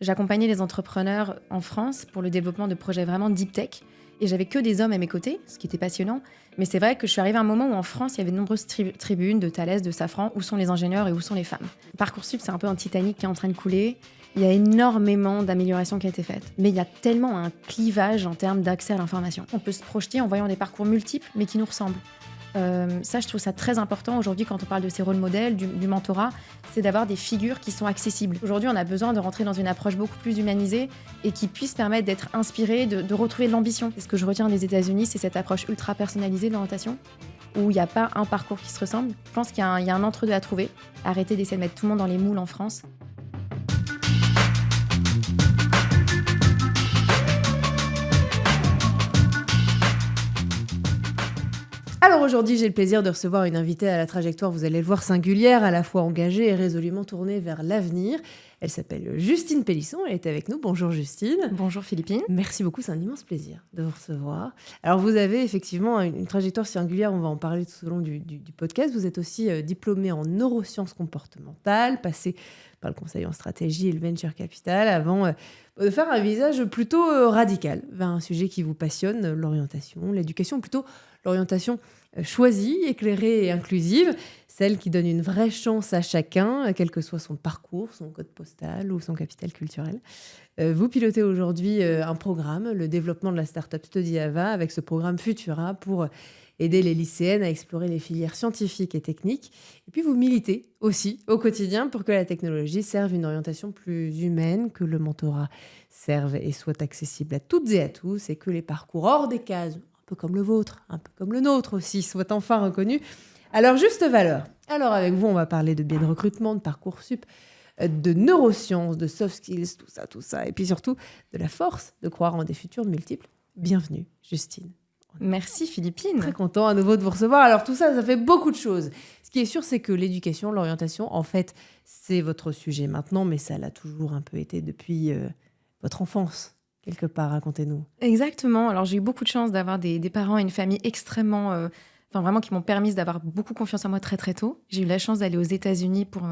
J'accompagnais les entrepreneurs en France pour le développement de projets vraiment deep tech. Et j'avais que des hommes à mes côtés, ce qui était passionnant. Mais c'est vrai que je suis arrivée à un moment où en France, il y avait de nombreuses tribunes de Thales, de Safran, où sont les ingénieurs et où sont les femmes. Parcoursup, c'est un peu un Titanic qui est en train de couler. Il y a énormément d'améliorations qui ont été faites. Mais il y a tellement un clivage en termes d'accès à l'information. On peut se projeter en voyant des parcours multiples, mais qui nous ressemblent. Ça, je trouve ça très important aujourd'hui quand on parle de ces rôles modèles, du mentorat, c'est d'avoir des figures qui sont accessibles. Aujourd'hui, on a besoin de rentrer dans une approche beaucoup plus humanisée et qui puisse permettre d'être inspiré, de retrouver de l'ambition. Et ce que je retiens des États-Unis, c'est cette approche ultra personnalisée de l'orientation, où il n'y a pas un parcours qui se ressemble. Je pense qu'il y a un entre-deux à trouver. Arrêtez d'essayer de mettre tout le monde dans les moules en France. Alors aujourd'hui, j'ai le plaisir de recevoir une invitée à la trajectoire, vous allez le voir, singulière, à la fois engagée et résolument tournée vers l'avenir. Elle s'appelle Justine Pélisson, elle est avec nous. Bonjour Justine. Bonjour Philippine. Merci beaucoup, c'est un immense plaisir de vous recevoir. Alors vous avez effectivement une trajectoire singulière, on va en parler tout au long du podcast. Vous êtes aussi diplômée en neurosciences comportementales, passée par le conseil en stratégie et le venture capital, avant de faire un visage plutôt radical vers un sujet qui vous passionne, l'orientation, l'éducation, plutôt l'orientation choisie, éclairée et inclusive, celle qui donne une vraie chance à chacun, quel que soit son parcours, son code postal ou son capital culturel. Vous pilotez aujourd'hui un programme, le développement de la start-up Studyava, avec ce programme Futura pour aider les lycéennes à explorer les filières scientifiques et techniques. Et puis vous militez aussi au quotidien pour que la technologie serve une orientation plus humaine, que le mentorat serve et soit accessible à toutes et à tous, et que les parcours hors des cases, un peu comme le vôtre, un peu comme le nôtre aussi, soient enfin reconnus à leur juste valeur. Alors avec vous, on va parler de biais de recrutement, de Parcoursup, de neurosciences, de soft skills, tout ça. Et puis surtout, de la force de croire en des futurs multiples. Bienvenue, Justine. Merci Philippine. Très content à nouveau de vous recevoir. Alors tout ça, ça fait beaucoup de choses. Ce qui est sûr, c'est que l'éducation, l'orientation, en fait, c'est votre sujet maintenant, mais ça l'a toujours un peu été depuis votre enfance, quelque part. Racontez-nous. Exactement. Alors j'ai eu beaucoup de chance d'avoir des parents et une famille extrêmement... vraiment qui m'ont permis d'avoir beaucoup confiance en moi très très tôt. J'ai eu la chance d'aller aux États-Unis pour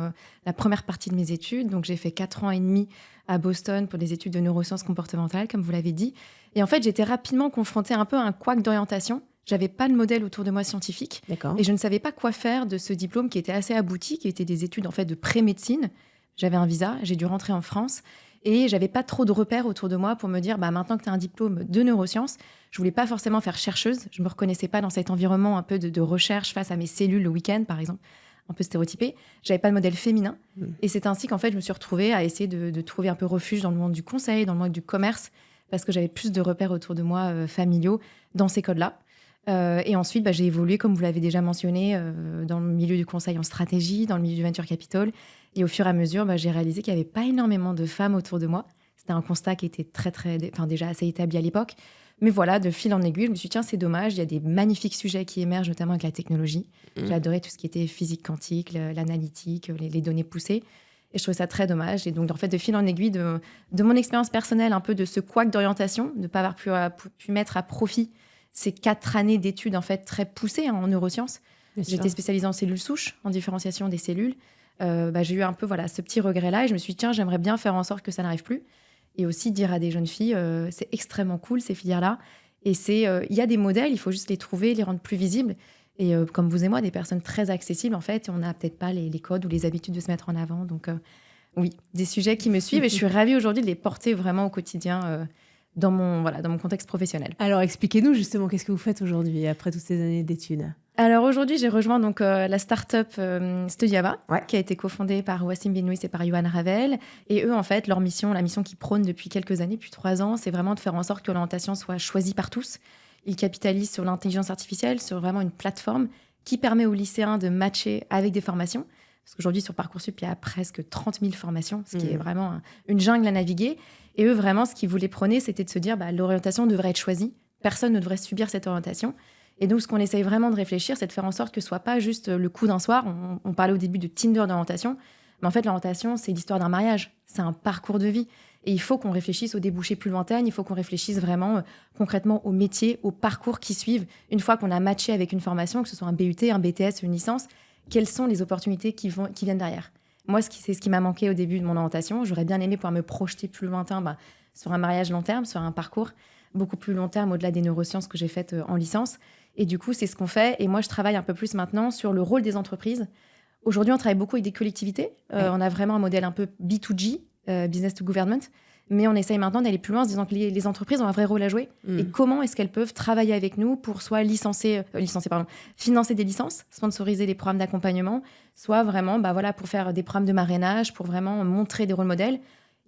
la première partie de mes études. Donc j'ai fait 4 ans et demi à Boston pour des études de neurosciences comportementales, comme vous l'avez dit. Et en fait, j'étais rapidement confrontée un peu à un couac d'orientation. J'avais pas de modèle autour de moi scientifique. D'accord. Et je ne savais pas quoi faire de ce diplôme qui était assez abouti, qui était des études en fait de pré-médecine. J'avais un visa, j'ai dû rentrer en France. Et j'avais pas trop de repères autour de moi pour me dire, maintenant que tu as un diplôme de neurosciences, je voulais pas forcément faire chercheuse. Je me reconnaissais pas dans cet environnement un peu de recherche face à mes cellules le week-end, par exemple, un peu stéréotypé. J'avais pas de modèle féminin. Et c'est ainsi qu'en fait, je me suis retrouvée à essayer de trouver un peu refuge dans le monde du conseil, dans le monde du commerce, parce que j'avais plus de repères autour de moi familiaux dans ces codes-là. Et ensuite, j'ai évolué, comme vous l'avez déjà mentionné, dans le milieu du conseil en stratégie, dans le milieu du venture capital. Et au fur et à mesure, j'ai réalisé qu'il n'y avait pas énormément de femmes autour de moi. C'était un constat qui était déjà assez établi à l'époque. Mais voilà, de fil en aiguille, je me suis dit, tiens, c'est dommage, il y a des magnifiques sujets qui émergent, notamment avec la technologie. J'ai adoré tout ce qui était physique quantique, l'analytique, les données poussées. Et je trouvais ça très dommage. Et donc, en fait, de fil en aiguille, de mon expérience personnelle, un peu de ce couac d'orientation, de ne pas avoir pu mettre à profit ces 4 années d'études en fait, très poussées en neurosciences. J'étais spécialisée en cellules souches, en différenciation des cellules. J'ai eu un peu ce petit regret-là et je me suis dit, tiens, j'aimerais bien faire en sorte que ça n'arrive plus. Et aussi dire à des jeunes filles, c'est extrêmement cool ces filières-là. Et il y a des modèles, il faut juste les trouver, les rendre plus visibles. Et comme vous et moi, des personnes très accessibles, en fait, on n'a peut-être pas les codes ou les habitudes de se mettre en avant. Donc oui, des sujets qui me suivent et je suis ravie aujourd'hui de les porter vraiment au quotidien dans mon contexte professionnel. Alors expliquez-nous justement, qu'est-ce que vous faites aujourd'hui après toutes ces années d'études ? Alors aujourd'hui, j'ai rejoint donc la start-up Studyava, qui a été cofondée par Wassim Benoît et par Johan Ravel. Et eux, en fait, la mission qu'ils prônent depuis quelques années, depuis 3 ans, c'est vraiment de faire en sorte que l'orientation soit choisie par tous. Ils capitalisent sur l'intelligence artificielle, sur vraiment une plateforme qui permet aux lycéens de matcher avec des formations. Parce qu'aujourd'hui, sur Parcoursup, il y a presque 30 000 formations, ce qui est vraiment une jungle à naviguer. Et eux, vraiment, ce qu'ils voulaient prôner, c'était de se dire l'orientation devrait être choisie. Personne ne devrait subir cette orientation. Et donc, ce qu'on essaye vraiment de réfléchir, c'est de faire en sorte que ce soit pas juste le coup d'un soir. On parlait au début de Tinder d'orientation. Mais en fait, l'orientation, c'est l'histoire d'un mariage. C'est un parcours de vie. Et il faut qu'on réfléchisse aux débouchés plus lointains. Il faut qu'on réfléchisse vraiment concrètement aux métiers, aux parcours qui suivent. Une fois qu'on a matché avec une formation, que ce soit un BUT, un BTS, une licence, quelles sont les opportunités qui viennent derrière ? Moi, c'est ce qui m'a manqué au début de mon orientation. J'aurais bien aimé pouvoir me projeter plus lointain sur un mariage long terme, sur un parcours beaucoup plus long terme au-delà des neurosciences que j'ai faites en licence. Et du coup, c'est ce qu'on fait. Et moi, je travaille un peu plus maintenant sur le rôle des entreprises. Aujourd'hui, on travaille beaucoup avec des collectivités. On a vraiment un modèle un peu B2G, business to government. Mais on essaye maintenant d'aller plus loin en se disant que les entreprises ont un vrai rôle à jouer. Et comment est-ce qu'elles peuvent travailler avec nous pour soit financer des licences, sponsoriser des programmes d'accompagnement, soit vraiment pour faire des programmes de marrainage, pour vraiment montrer des rôles modèles.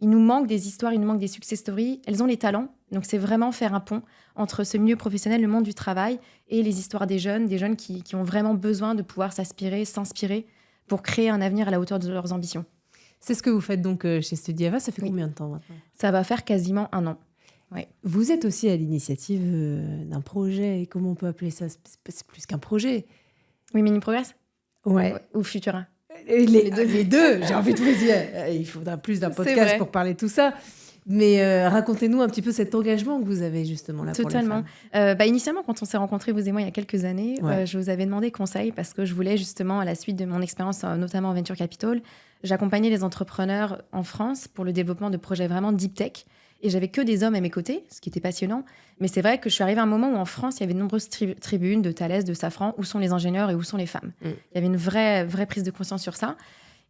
Il nous manque des histoires, il nous manque des success stories. Elles ont les talents. Donc, c'est vraiment faire un pont entre ce milieu professionnel, le monde du travail, et les histoires des jeunes qui ont vraiment besoin de pouvoir s'inspirer pour créer un avenir à la hauteur de leurs ambitions. C'est ce que vous faites donc chez Studiava. Ça fait combien de temps maintenant ? Ça va faire quasiment 1 an. Oui. Vous êtes aussi à l'initiative d'un projet. Comment on peut appeler ça ? C'est plus qu'un projet. Women in Progress ? Ouais. Ou Futura ? Les deux, j'ai envie de vous dire. Il faudra plus d'un podcast pour parler de tout ça. Mais racontez-nous un petit peu cet engagement que vous avez justement là. Totalement. Pour les femmes. Initialement, quand on s'est rencontrés, vous et moi, il y a quelques années, je vous avais demandé conseil parce que je voulais justement, à la suite de mon expérience, notamment en Venture Capital, j'accompagnais les entrepreneurs en France pour le développement de projets vraiment deep tech. Et j'avais que des hommes à mes côtés, ce qui était passionnant. Mais c'est vrai que je suis arrivée à un moment où en France, il y avait de nombreuses tribunes de Thales, de Safran, où sont les ingénieurs et où sont les femmes. Il y avait une vraie prise de conscience sur ça.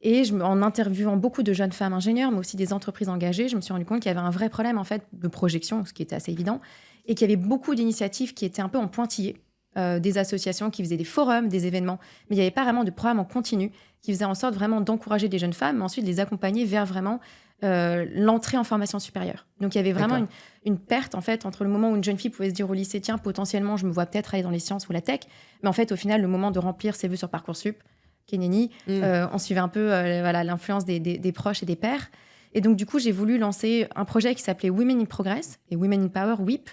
Et en interviewant beaucoup de jeunes femmes ingénieurs, mais aussi des entreprises engagées, je me suis rendu compte qu'il y avait un vrai problème en fait de projection, ce qui était assez évident, et qu'il y avait beaucoup d'initiatives qui étaient un peu en pointillé, des associations qui faisaient des forums, des événements, mais il n'y avait pas vraiment de programme en continu qui faisait en sorte vraiment d'encourager des jeunes femmes, mais ensuite de les accompagner vers vraiment l'entrée en formation supérieure. Donc il y avait vraiment une perte en fait entre le moment où une jeune fille pouvait se dire au lycée, tiens, potentiellement, je me vois peut-être aller dans les sciences ou la tech, mais en fait, au final, le moment de remplir ses vœux sur Parcoursup, Keneni, on suivait un peu l'influence des proches et des pairs. Et donc, du coup, j'ai voulu lancer un projet qui s'appelait Women in Progress et Women in Power, WIP,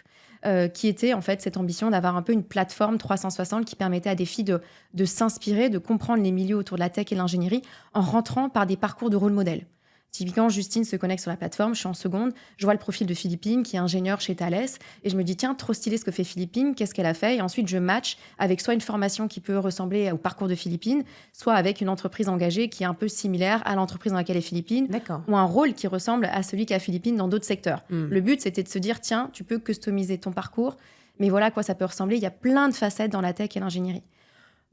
qui était en fait cette ambition d'avoir un peu une plateforme 360 qui permettait à des filles de s'inspirer, de comprendre les milieux autour de la tech et de l'ingénierie en rentrant par des parcours de rôle modèle. Typiquement, Justine se connecte sur la plateforme, je suis en seconde, je vois le profil de Philippine qui est ingénieure chez Thales et je me dis tiens, trop stylé ce que fait Philippine, qu'est-ce qu'elle a fait ? Et ensuite, je match avec soit une formation qui peut ressembler au parcours de Philippine, soit avec une entreprise engagée qui est un peu similaire à l'entreprise dans laquelle est Philippine, ou un rôle qui ressemble à celui qu'a Philippine dans d'autres secteurs. Le but, c'était de se dire tiens, tu peux customiser ton parcours, mais voilà à quoi ça peut ressembler. Il y a plein de facettes dans la tech et l'ingénierie.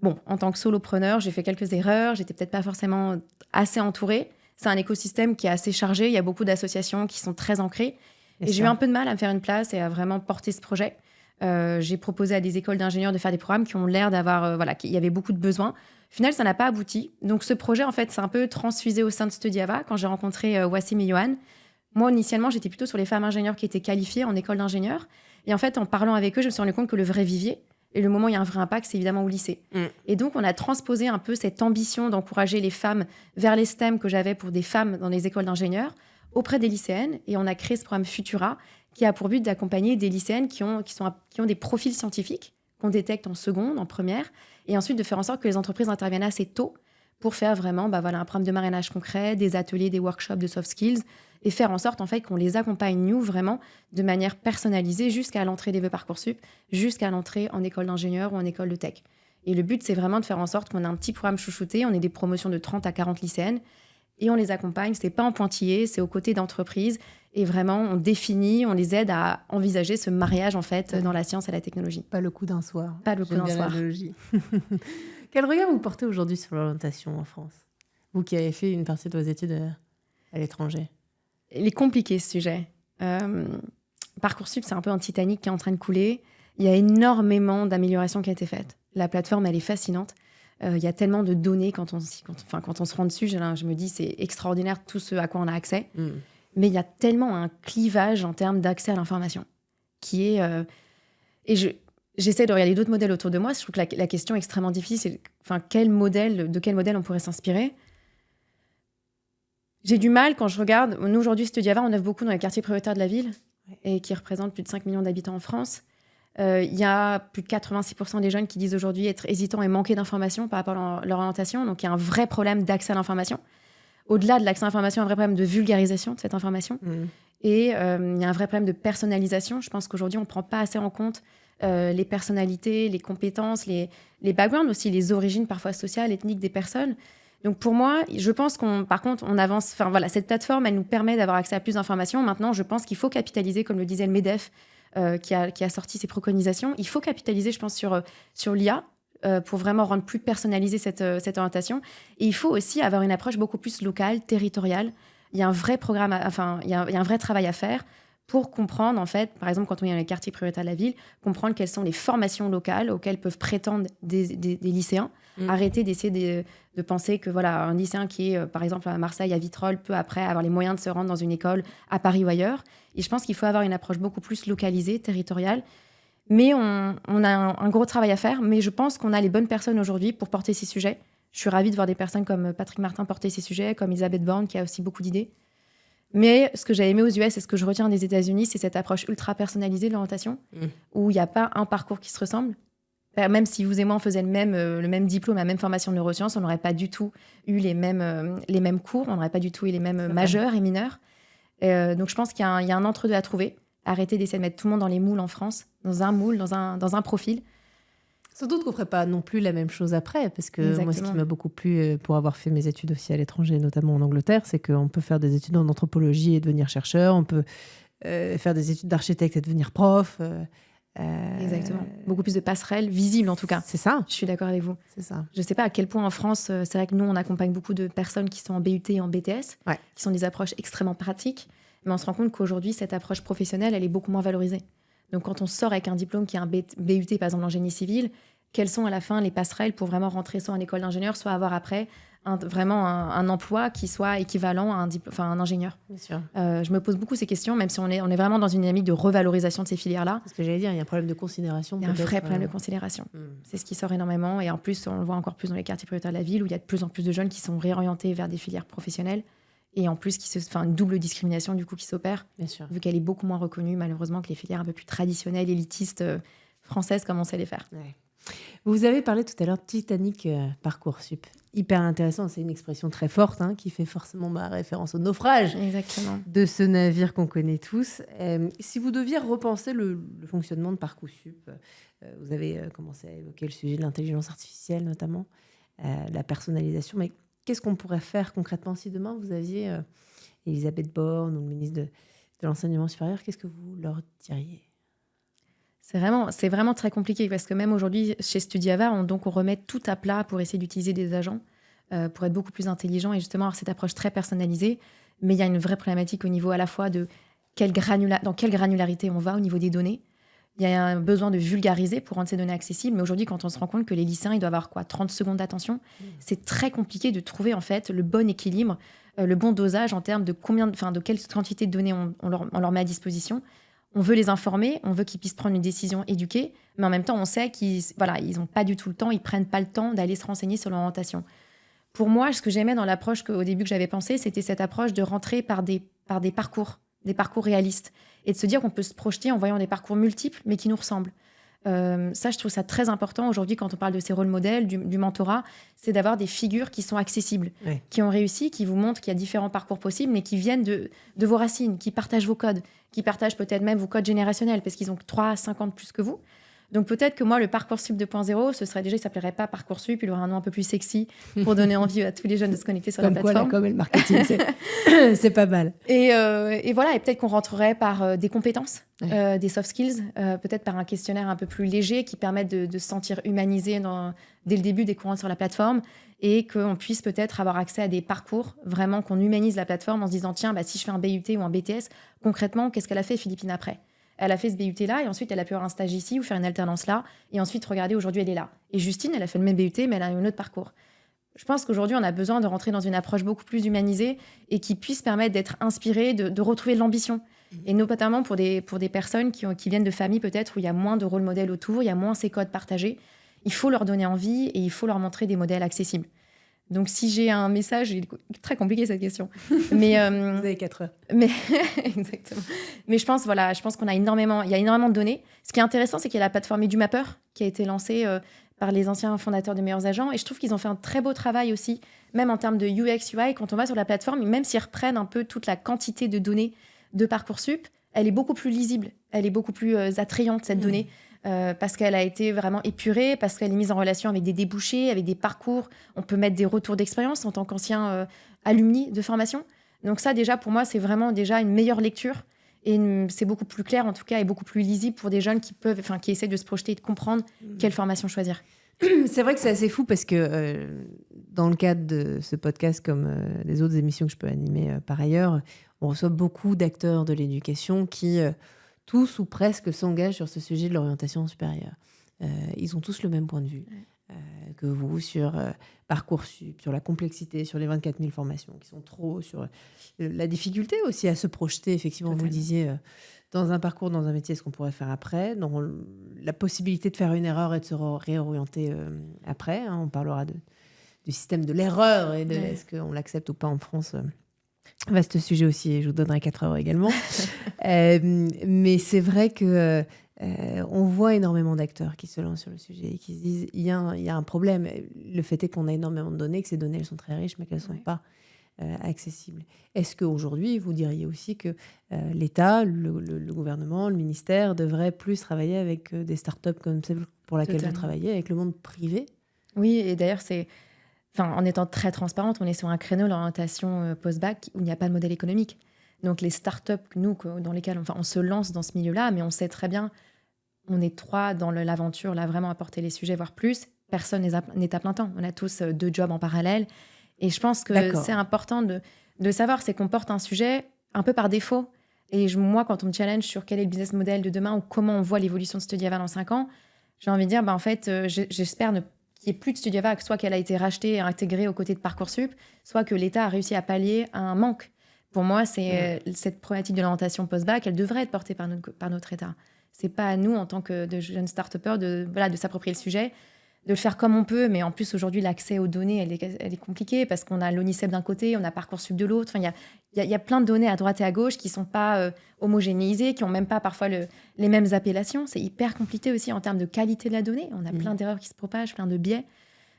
Bon, en tant que solopreneur, j'ai fait quelques erreurs, j'étais peut-être pas forcément assez entourée. C'est un écosystème qui est assez chargé. Il y a beaucoup d'associations qui sont très ancrées. Et j'ai eu un peu de mal à me faire une place et à vraiment porter ce projet. J'ai proposé à des écoles d'ingénieurs de faire des programmes qui ont l'air d'avoir... qu'il y avait beaucoup de besoins. Au final, ça n'a pas abouti. Donc, ce projet, en fait, c'est un peu transfusé au sein de Studiava quand j'ai rencontré Wassim et Johan. Moi, initialement, j'étais plutôt sur les femmes ingénieurs qui étaient qualifiées en école d'ingénieurs. Et en fait, en parlant avec eux, je me suis rendu compte que le vrai vivier, et le moment où il y a un vrai impact, c'est évidemment au lycée. Et donc, on a transposé un peu cette ambition d'encourager les femmes vers les STEM que j'avais pour des femmes dans les écoles d'ingénieurs auprès des lycéennes. Et on a créé ce programme Futura qui a pour but d'accompagner des lycéennes qui ont des profils scientifiques qu'on détecte en seconde, en première, et ensuite de faire en sorte que les entreprises interviennent assez tôt pour faire vraiment un programme de marrainage concret, des ateliers, des workshops de soft skills, et faire en sorte en fait qu'on les accompagne, nous, vraiment, de manière personnalisée jusqu'à l'entrée des vœux Parcoursup, jusqu'à l'entrée en école d'ingénieur ou en école de tech. Et le but, c'est vraiment de faire en sorte qu'on ait un petit programme chouchouté, on ait des promotions de 30 à 40 lycéennes, et on les accompagne, c'est pas en pointillé, c'est aux côtés d'entreprises, et vraiment, on définit, on les aide à envisager ce mariage, en fait, dans la science et la technologie. Pas le coup d'un soir. Pas le coup d'un soir. Quel regard vous portez aujourd'hui sur l'orientation en France ? Vous qui avez fait une partie de vos études à l'étranger. Il est compliqué, ce sujet. Parcoursup, c'est un peu un Titanic qui est en train de couler. Il y a énormément d'améliorations qui ont été faites. La plateforme, elle est fascinante. Il y a tellement de données quand on se rend dessus. Je me dis, c'est extraordinaire tout ce à quoi on a accès. Mais il y a tellement un clivage en termes d'accès à l'information qui est... J'essaie de regarder d'autres modèles autour de moi. Je trouve que la question est extrêmement difficile. C'est, de quel modèle on pourrait s'inspirer ? J'ai du mal quand je regarde... Nous, aujourd'hui, Studiava, on œuvre beaucoup dans les quartiers prioritaires de la ville et qui représentent plus de 5 millions d'habitants en France. Il y a plus de 86% des jeunes qui disent aujourd'hui être hésitants et manquer d'informations par rapport à leur orientation. Donc, il y a un vrai problème d'accès à l'information. Au-delà de l'accès à l'information, un vrai problème de vulgarisation de cette information. Et il y a un vrai problème de personnalisation. Je pense qu'aujourd'hui, on ne prend pas assez en compte les personnalités, les compétences, les backgrounds aussi, les origines parfois sociales, ethniques des personnes. Donc pour moi, je pense par contre, on avance. Enfin voilà, cette plateforme, elle nous permet d'avoir accès à plus d'informations. Maintenant, je pense qu'il faut capitaliser, comme le disait le MEDEF, qui a sorti ses préconisations. Il faut capitaliser, je pense, sur l'IA pour vraiment rendre plus personnalisée cette orientation. Et il faut aussi avoir une approche beaucoup plus locale, territoriale. Il y a un vrai programme, il y a un vrai travail à faire pour comprendre, en fait, par exemple, quand on est dans les quartiers prioritaires de la ville, comprendre quelles sont les formations locales auxquelles peuvent prétendre des lycéens. Arrêter d'essayer de penser que voilà, un lycéen qui est, par exemple, à Marseille, à Vitrolles, peut après avoir les moyens de se rendre dans une école à Paris ou ailleurs. Et je pense qu'il faut avoir une approche beaucoup plus localisée, territoriale. Mais on a un gros travail à faire. Mais je pense qu'on a les bonnes personnes aujourd'hui pour porter ces sujets. Je suis ravie de voir des personnes comme Patrick Martin porter ces sujets, comme Elisabeth Borne, qui a aussi beaucoup d'idées. Mais ce que j'ai aimé aux US et ce que je retiens des États-Unis, c'est cette approche ultra personnalisée de l'orientation, où il n'y a pas un parcours qui se ressemble. Même si vous et moi, on faisait le même diplôme, la même formation de neurosciences, on n'aurait pas du tout eu les mêmes cours, on n'aurait pas du tout eu les mêmes majeurs et mineurs. Donc je pense qu'il y a un entre-deux à trouver. Arrêter d'essayer de mettre tout le monde dans les moules en France, dans un moule, dans un profil. Sans doute qu'on ne ferait pas non plus la même chose après, parce que Exactement. Moi, ce qui m'a beaucoup plu pour avoir fait mes études aussi à l'étranger, notamment en Angleterre, c'est qu'on peut faire des études en anthropologie et devenir chercheur, on peut faire des études d'architecte et devenir prof. Exactement. Beaucoup plus de passerelles visibles, en tout cas. C'est ça. Je suis d'accord avec vous. C'est ça. Je ne sais pas à quel point en France, c'est vrai que nous, on accompagne beaucoup de personnes qui sont en BUT et en BTS, qui sont des approches extrêmement pratiques, mais on se rend compte qu'aujourd'hui, cette approche professionnelle, elle est beaucoup moins valorisée. Donc, quand on sort avec un diplôme qui est un BUT, par exemple, en génie civil, quelles sont à la fin les passerelles pour vraiment rentrer soit en école d'ingénieur, soit avoir après vraiment un emploi qui soit équivalent à un ingénieur. Bien sûr. Je me pose beaucoup ces questions, même si on est vraiment dans une dynamique de revalorisation de ces filières-là. C'est ce que j'allais dire, il y a un problème de considération. Il y a un vrai problème de considération. C'est ce qui sort énormément. Et en plus, on le voit encore plus dans les quartiers prioritaires de la ville, où il y a de plus en plus de jeunes qui sont réorientés vers des filières professionnelles. Et en plus, une double discrimination du coup qui s'opère, bien sûr, vu qu'elle est beaucoup moins reconnue, malheureusement, que les filières un peu plus traditionnelles, élitistes, françaises, comme on sait les faire. Ouais. Vous avez parlé tout à l'heure de Titanic Parcoursup. Hyper intéressant, c'est une expression très forte qui fait forcément référence au naufrage. Exactement. De ce navire qu'on connaît tous. Si vous deviez repenser le fonctionnement de Parcoursup, vous avez commencé à évoquer le sujet de l'intelligence artificielle notamment, la personnalisation, mais qu'est-ce qu'on pourrait faire concrètement si demain vous aviez Elisabeth Borne ou le ministre de l'Enseignement supérieur, qu'est-ce que vous leur diriez ? C'est vraiment très compliqué parce que même aujourd'hui, chez Studiava, on remet tout à plat pour essayer d'utiliser des agents pour être beaucoup plus intelligents et justement avoir cette approche très personnalisée. Mais il y a une vraie problématique au niveau à la fois de dans quelle granularité on va au niveau des données. Il y a un besoin de vulgariser pour rendre ces données accessibles. Mais aujourd'hui, quand on se rend compte que les lycéens, ils doivent avoir 30 secondes d'attention, c'est très compliqué de trouver en fait le bon équilibre, le bon dosage en termes de quelle quantité de données on leur met à disposition. On veut les informer, on veut qu'ils puissent prendre une décision éduquée, mais en même temps, on sait qu'ils n'ont pas du tout le temps, ils ne prennent pas le temps d'aller se renseigner sur l'orientation. Pour moi, ce que j'aimais dans l'approche au début que j'avais pensée, c'était cette approche de rentrer par des parcours réalistes, et de se dire qu'on peut se projeter en voyant des parcours multiples, mais qui nous ressemblent. Ça, je trouve ça très important aujourd'hui quand on parle de ces rôles modèles, du mentorat, c'est d'avoir des figures qui sont accessibles, qui ont réussi, qui vous montrent qu'il y a différents parcours possibles, mais qui viennent de vos racines, qui partagent vos codes, qui partagent peut-être même vos codes générationnels, parce qu'ils ont 3 à 5 ans de plus que vous. Donc peut-être que moi, le Parcoursup 2.0, ce serait déjà, il ne s'appellerait pas Parcoursup, il aurait un nom un peu plus sexy pour donner envie à tous les jeunes de se connecter sur la plateforme. Comme quoi, la com et le marketing, c'est pas mal. Et voilà, et peut-être qu'on rentrerait par des compétences, des soft skills, peut-être par un questionnaire un peu plus léger qui permette de se sentir humanisé dès le début des courants sur la plateforme et qu'on puisse peut-être avoir accès à des parcours, vraiment qu'on humanise la plateforme en se disant, tiens, si je fais un BUT ou un BTS, concrètement, qu'est-ce qu'elle a fait, Philippine, après ? Elle a fait ce BUT-là et ensuite, elle a pu avoir un stage ici ou faire une alternance là. Et ensuite, regardez, aujourd'hui, elle est là. Et Justine, elle a fait le même BUT, mais elle a un autre parcours. Je pense qu'aujourd'hui, on a besoin de rentrer dans une approche beaucoup plus humanisée et qui puisse permettre d'être inspiré, de retrouver de l'ambition. Et notamment pour des personnes qui viennent de familles peut-être où il y a moins de rôle modèle autour, il y a moins ces codes partagés. Il faut leur donner envie et il faut leur montrer des modèles accessibles. Donc, si j'ai un message, c'est très compliqué cette question. Mais, vous avez 4 heures. Mais, exactement. Mais je pense qu'il y a énormément de données. Ce qui est intéressant, c'est qu'il y a la plateforme EduMapper qui a été lancée par les anciens fondateurs de Meilleurs Agents. Et je trouve qu'ils ont fait un très beau travail aussi, même en termes de UX, UI. Quand on va sur la plateforme, même s'ils reprennent un peu toute la quantité de données de Parcoursup, elle est beaucoup plus lisible. Elle est beaucoup plus attrayante, cette donnée. parce qu'elle a été vraiment épurée, parce qu'elle est mise en relation avec des débouchés, avec des parcours. On peut mettre des retours d'expérience en tant qu'ancien alumni de formation. Donc ça, déjà, pour moi, c'est vraiment déjà une meilleure lecture. Et c'est beaucoup plus clair, en tout cas, et beaucoup plus lisible pour des jeunes qui essaient de se projeter et de comprendre quelle formation choisir. C'est vrai que c'est assez fou parce que dans le cadre de ce podcast, comme des autres émissions que je peux animer par ailleurs, on reçoit beaucoup d'acteurs de l'éducation qui, tous ou presque, s'engagent sur ce sujet de l'orientation supérieure. Ils ont tous le même point de vue que vous sur Parcoursup, sur la complexité, sur les 24 000 formations qui sont trop, sur la difficulté aussi à se projeter, effectivement, Totalement. vous le disiez, dans un parcours, dans un métier, ce qu'on pourrait faire après, dans la possibilité de faire une erreur et de se réorienter après. On parlera du système de l'erreur et de est-ce qu'on l'accepte ou pas en France. Vaste sujet aussi, et je vous donnerai 4 heures également. Mais c'est vrai que on voit énormément d'acteurs qui se lancent sur le sujet et qui se disent il y a un problème. Le fait est qu'on a énormément de données, que ces données elles sont très riches, mais qu'elles ne sont pas accessibles. Est-ce qu'aujourd'hui, vous diriez aussi que l'État, le gouvernement, le ministère devrait plus travailler avec des startups comme celle pour laquelle vous travaillez, avec le monde privé? Oui, et d'ailleurs, en étant très transparente, on est sur un créneau, l'orientation post-bac, où il n'y a pas de modèle économique. Donc les startups, dans lesquelles on se lance dans ce milieu-là, mais on sait très bien, on est 3 dans l'aventure, là, vraiment à porter les sujets, voire plus. Personne n'est à plein temps. On a tous 2 jobs en parallèle. Et je pense que c'est important de savoir, c'est qu'on porte un sujet un peu par défaut. Et moi, quand on me challenge sur quel est le business model de demain ou comment on voit l'évolution de StudiAval dans 5 ans, j'ai envie de dire, en fait, j'espère qu'il n'y ait plus de StudiAval, soit qu'elle a été rachetée et intégrée aux côtés de Parcoursup, soit que l'État a réussi à pallier un manque. Pour moi, c'est cette problématique de l'orientation post-bac, elle devrait être portée par notre État. C'est pas à nous, en tant que de jeunes start-upers, de s'approprier le sujet, de le faire comme on peut. Mais en plus, aujourd'hui, l'accès aux données, elle est compliquée parce qu'on a l'ONICEP d'un côté, on a Parcoursup de l'autre. Enfin, il y a plein de données à droite et à gauche qui sont pas homogénéisées, qui ont même pas parfois les mêmes appellations. C'est hyper compliqué aussi en termes de qualité de la donnée. On a plein d'erreurs qui se propagent, plein de biais.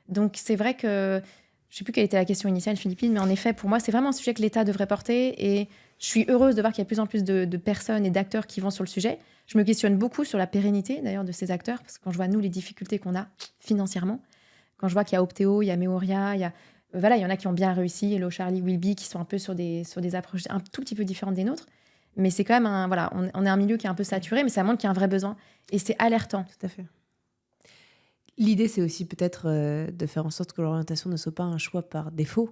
Donc, c'est vrai que je ne sais plus quelle était la question initiale, Philippine, mais en effet, pour moi, c'est vraiment un sujet que l'État devrait porter. Et je suis heureuse de voir qu'il y a de plus en plus de personnes et d'acteurs qui vont sur le sujet. Je me questionne beaucoup sur la pérennité, d'ailleurs, de ces acteurs, parce que quand je vois, nous, les difficultés qu'on a financièrement, quand je vois qu'il y a Optéo, il y a Meoria, il y en a qui ont bien réussi, Hello Charlie, Willby, qui sont un peu sur des approches un tout petit peu différentes des nôtres. Mais c'est quand même on est un milieu qui est un peu saturé, mais ça montre qu'il y a un vrai besoin. Et c'est alertant. Tout à fait. L'idée, c'est aussi peut-être de faire en sorte que l'orientation ne soit pas un choix par défaut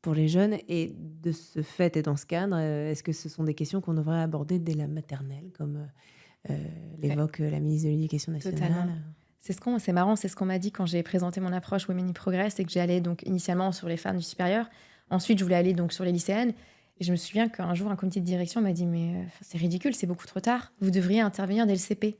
pour les jeunes. Et de ce fait et dans ce cadre, est-ce que ce sont des questions qu'on devrait aborder dès la maternelle, comme l'évoque la ministre de l'Éducation nationale? Totalement. C'est marrant, c'est ce qu'on m'a dit quand j'ai présenté mon approche Women in Progress, c'est que j'allais donc initialement sur les femmes du supérieur. Ensuite, je voulais aller donc sur les lycéennes. Et je me souviens qu'un jour, un comité de direction m'a dit « Mais c'est ridicule, c'est beaucoup trop tard. Vous devriez intervenir dès le CP. »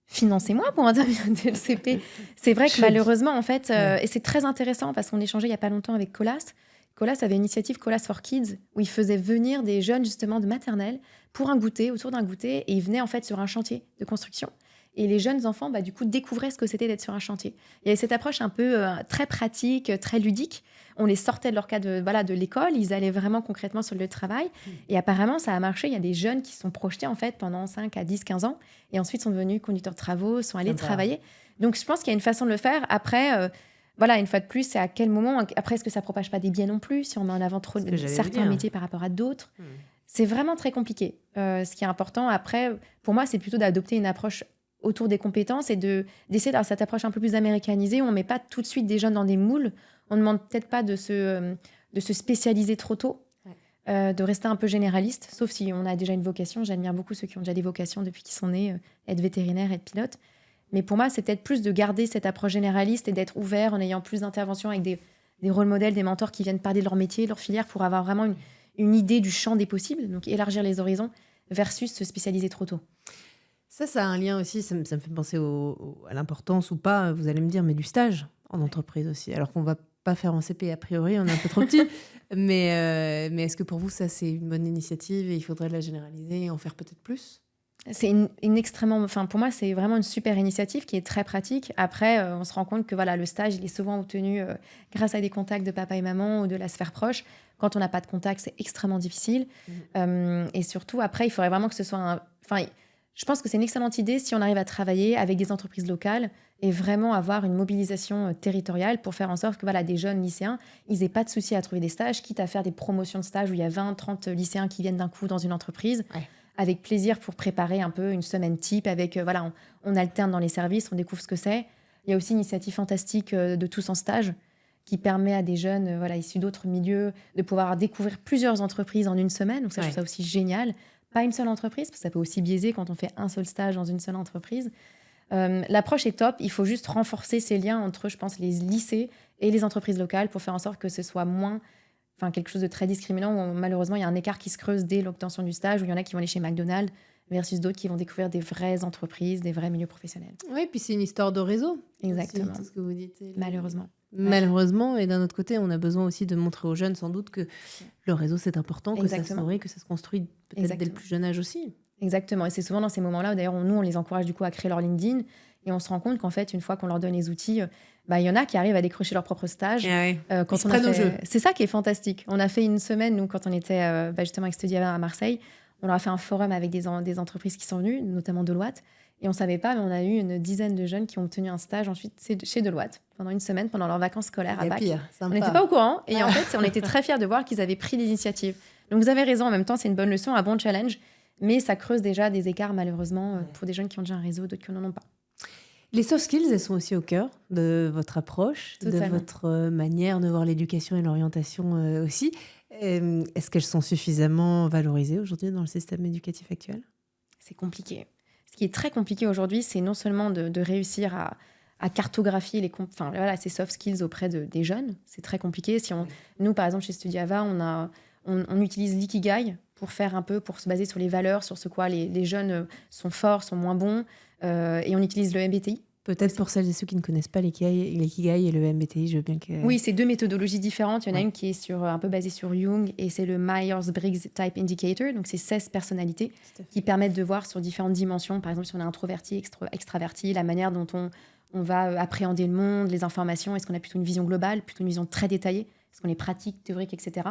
Financez-moi pour intervenir dès le CP. C'est vrai que malheureusement, en fait, et c'est très intéressant parce qu'on échangeait il n'y a pas longtemps avec Colas. Colas avait une initiative Colas for Kids où il faisait venir des jeunes justement de maternelle pour un goûter, autour d'un goûter, et ils venaient en fait sur un chantier de construction. Et les jeunes enfants, du coup, découvraient ce que c'était d'être sur un chantier. Il y avait cette approche un peu très pratique, très ludique. On les sortait de leur cadre de l'école, ils allaient vraiment concrètement sur le lieu de travail. Et apparemment, ça a marché. Il y a des jeunes qui sont projetés en fait pendant 5 à 10, 15 ans et ensuite sont devenus conducteurs de travaux, sont allés travailler. Donc, je pense qu'il y a une façon de le faire. Après, une fois de plus, c'est à quel moment. Après, est-ce que ça ne propage pas des biais non plus si on met en avant trop certains métiers par rapport à d'autres? C'est vraiment très compliqué. Ce qui est important, après, pour moi, c'est plutôt d'adopter une approche autour des compétences et d'essayer d'avoir cette approche un peu plus américanisée où on ne met pas tout de suite des jeunes dans des moules. On ne demande peut-être pas de se spécialiser trop tôt, de rester un peu généraliste, sauf si on a déjà une vocation. J'admire beaucoup ceux qui ont déjà des vocations depuis qu'ils sont nés, être vétérinaire, être pilote. Mais pour moi, c'est peut-être plus de garder cette approche généraliste et d'être ouvert en ayant plus d'interventions avec des rôles modèles, des mentors qui viennent parler de leur métier, de leur filière, pour avoir vraiment une idée du champ des possibles, donc élargir les horizons versus se spécialiser trop tôt. Ça a un lien aussi, ça me fait penser à l'importance ou pas, vous allez me dire, mais du stage en entreprise aussi. Alors qu'on ne va pas faire en CP a priori, on est un peu trop petit. mais est-ce que pour vous, ça, c'est une bonne initiative et il faudrait la généraliser et en faire peut-être plus? C'est une extrêmement... pour moi, c'est vraiment une super initiative qui est très pratique. Après, on se rend compte que le stage, il est souvent obtenu grâce à des contacts de papa et maman ou de la sphère proche. Quand on n'a pas de contact, c'est extrêmement difficile. Et surtout, après, il faudrait vraiment que ce soit je pense que c'est une excellente idée si on arrive à travailler avec des entreprises locales et vraiment avoir une mobilisation territoriale pour faire en sorte que voilà, des jeunes lycéens, ils n'aient pas de souci à trouver des stages, quitte à faire des promotions de stages où il y a 20, 30 lycéens qui viennent d'un coup dans une entreprise, Ouais. avec plaisir pour préparer un peu une semaine type, avec voilà, on alterne dans les services, on découvre ce que c'est. Il y a aussi une initiative fantastique de Tous en stage qui permet à des jeunes voilà, issus d'autres milieux de pouvoir découvrir plusieurs entreprises en une semaine. Donc ça, je trouve ça aussi génial. Pas une seule entreprise, parce que ça peut aussi biaiser quand on fait un seul stage dans une seule entreprise. L'approche est top. Il faut juste renforcer ces liens entre, je pense, les lycées et les entreprises locales pour faire en sorte que ce soit moins quelque chose de très discriminant où malheureusement, il y a un écart qui se creuse dès l'obtention du stage, où il y en a qui vont aller chez McDonald's versus d'autres qui vont découvrir des vraies entreprises, des vrais milieux professionnels. Oui, puis c'est une histoire de réseau. Exactement. Aussi, tout ce que vous dites. Malheureusement. Malheureusement, et d'un autre côté, on a besoin aussi de montrer aux jeunes, sans doute, que le réseau, c'est important, que ça se nourrit, que ça se construit peut-être dès le plus jeune âge aussi. Exactement. Et c'est souvent dans ces moments-là où, d'ailleurs, nous, on les encourage du coup à créer leur LinkedIn. Et on se rend compte qu'en fait, une fois qu'on leur donne les outils, il y en a qui arrivent à décrocher leur propre stage. Quand on prenne au jeu. C'est ça qui est fantastique. On a fait une semaine, nous, quand on était justement avec Studiava à Marseille, on leur a fait un forum avec des entreprises qui sont venues, notamment Deloitte. Et on ne savait pas, mais on a eu une dizaine de jeunes qui ont obtenu un stage ensuite chez Deloitte pendant une semaine, pendant leurs vacances scolaires à Pâques. On n'était pas au courant. Et en fait, on était très fiers de voir qu'ils avaient pris des initiatives. Donc vous avez raison, en même temps, c'est une bonne leçon, un bon challenge. Mais ça creuse déjà des écarts, malheureusement, pour des jeunes qui ont déjà un réseau, d'autres qui n'en ont pas. Les soft skills, elles sont aussi au cœur de votre approche, Totalement. de votre manière de voir l'éducation et l'orientation aussi. Est-ce qu'elles sont suffisamment valorisées aujourd'hui dans le système éducatif actuel ? C'est compliqué. Ce qui est très compliqué aujourd'hui, c'est non seulement de réussir à cartographier ces soft skills auprès des jeunes. C'est très compliqué. Nous, par exemple, chez Studiava, on utilise l'ikigai pour se baser sur les valeurs, sur ce quoi les jeunes sont forts, sont moins bons. Et on utilise le MBTI. Peut-être pour celles et ceux qui ne connaissent pas l'ikigai et le MBTI, je veux bien que... Oui, c'est deux méthodologies différentes. Il y en a une qui est un peu basée sur Jung et c'est le Myers-Briggs Type Indicator. Donc, c'est 16 personnalités qui permettent de voir sur différentes dimensions. Par exemple, si on est introverti, extraverti, la manière dont on va appréhender le monde, les informations. Est-ce qu'on a plutôt une vision globale, plutôt une vision très détaillée ? Est-ce qu'on est pratique, théorique, etc.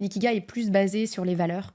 L'ikigai est plus basé sur les valeurs.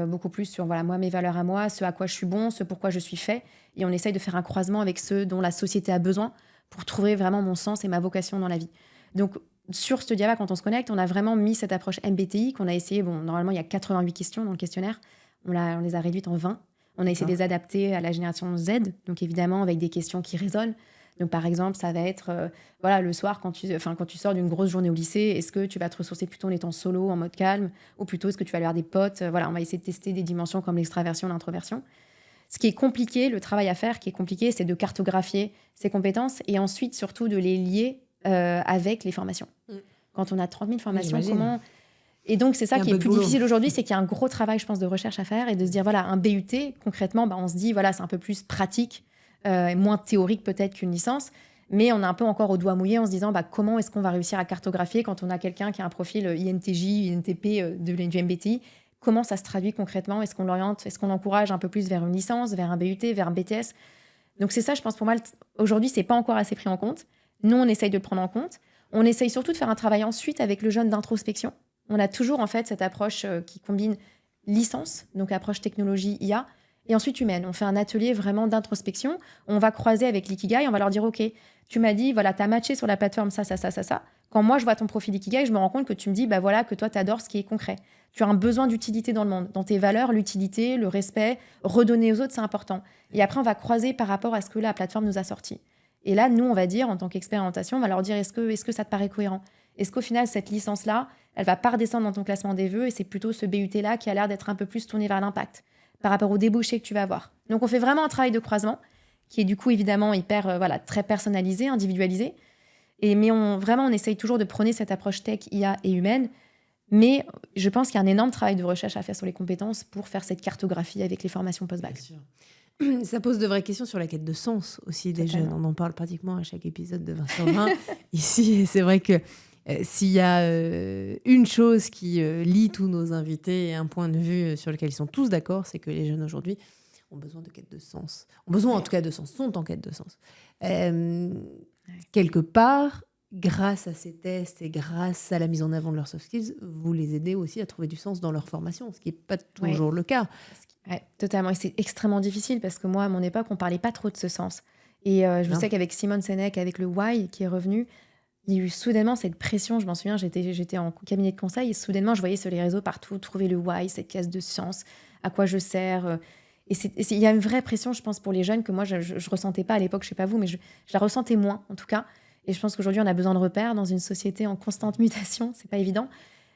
Beaucoup plus sur moi, mes valeurs à moi, ce à quoi je suis bon, ce pourquoi je suis fait. Et on essaye de faire un croisement avec ceux dont la société a besoin pour trouver vraiment mon sens et ma vocation dans la vie. Donc, sur Studiava, quand on se connecte, on a vraiment mis cette approche MBTI qu'on a essayé. Bon, normalement, il y a 88 questions dans le questionnaire. On les a réduites en 20. On a essayé de les adapter à la génération Z, donc évidemment avec des questions qui résonnent. Donc, par exemple, ça va être le soir, quand tu sors d'une grosse journée au lycée, est-ce que tu vas te ressourcer plutôt en étant solo, en mode calme, ou plutôt est-ce que tu vas aller voir des potes ? On va essayer de tester des dimensions comme l'extraversion, l'introversion. Ce qui est compliqué, le travail à faire qui est compliqué, c'est de cartographier ces compétences et ensuite, surtout, de les lier avec les formations. Quand on a 30 000 formations, comment... Et donc, c'est ça qui est plus difficile aujourd'hui, c'est qu'il y a un gros travail, je pense, de recherche à faire et de se dire, un BUT, concrètement, on se dit, c'est un peu plus pratique, moins théorique peut-être qu'une licence, mais on est un peu encore au doigt mouillé en se disant comment est-ce qu'on va réussir à cartographier quand on a quelqu'un qui a un profil INTJ, INTP du MBTI, comment ça se traduit concrètement, est-ce qu'on l'oriente, est-ce qu'on l'encourage un peu plus vers une licence, vers un BUT, vers un BTS. Donc c'est ça, je pense, pour moi, aujourd'hui, c'est pas encore assez pris en compte. Nous, on essaye de le prendre en compte. On essaye surtout de faire un travail ensuite avec le jeune d'introspection. On a toujours en fait cette approche qui combine licence, donc approche technologie IA, et ensuite humaine. On fait un atelier vraiment d'introspection. On va croiser avec l'ikigai, on va leur dire, OK, tu m'as dit, tu as matché sur la plateforme ça. Quand moi, je vois ton profil ikigai, je me rends compte que tu me dis, que toi, tu adores ce qui est concret. Tu as un besoin d'utilité dans le monde. Dans tes valeurs, l'utilité, le respect, redonner aux autres, c'est important. Et après, on va croiser par rapport à ce que la plateforme nous a sorti. Et là, nous, on va dire, en tant qu'expérimentation, on va leur dire, est-ce que ça te paraît cohérent ? Est-ce qu'au final, cette licence-là, elle va pas redescendre dans ton classement des vœux et c'est plutôt ce BUT-là qui a l'air d'être un peu plus tourné vers l'impact par rapport aux débouchés que tu vas avoir. Donc, on fait vraiment un travail de croisement qui est du coup, évidemment, hyper, très personnalisé, individualisé. Mais on essaye toujours de prôner cette approche tech, IA et humaine. Mais je pense qu'il y a un énorme travail de recherche à faire sur les compétences pour faire cette cartographie avec les formations post-bac. Bien sûr. Ça pose de vraies questions sur la quête de sens aussi des jeunes. On en parle pratiquement à chaque épisode de 20 sur 20 ici. Et c'est vrai que s'il y a une chose qui lie tous nos invités et un point de vue sur lequel ils sont tous d'accord, c'est que les jeunes aujourd'hui ont besoin de quête de sens. Ont besoin en tout cas de sens, sont en quête de sens. Quelque part, grâce à ces tests et grâce à la mise en avant de leurs soft skills, vous les aidez aussi à trouver du sens dans leur formation, ce qui n'est pas toujours le cas. Ouais, totalement. Et c'est extrêmement difficile parce que moi, à mon époque, on parlait pas trop de ce sens. Et je Non. sais qu'avec Simone Sénèque, avec le why qui est revenu, il y a eu soudainement cette pression. Je m'en souviens, j'étais en cabinet de conseil et soudainement, je voyais sur les réseaux partout trouver le why, cette caisse de sens, à quoi je sers. Il y a une vraie pression, je pense, pour les jeunes que moi, je ressentais pas à l'époque, je sais pas vous, mais je la ressentais moins, en tout cas. Et je pense qu'aujourd'hui, on a besoin de repères dans une société en constante mutation. C'est pas évident.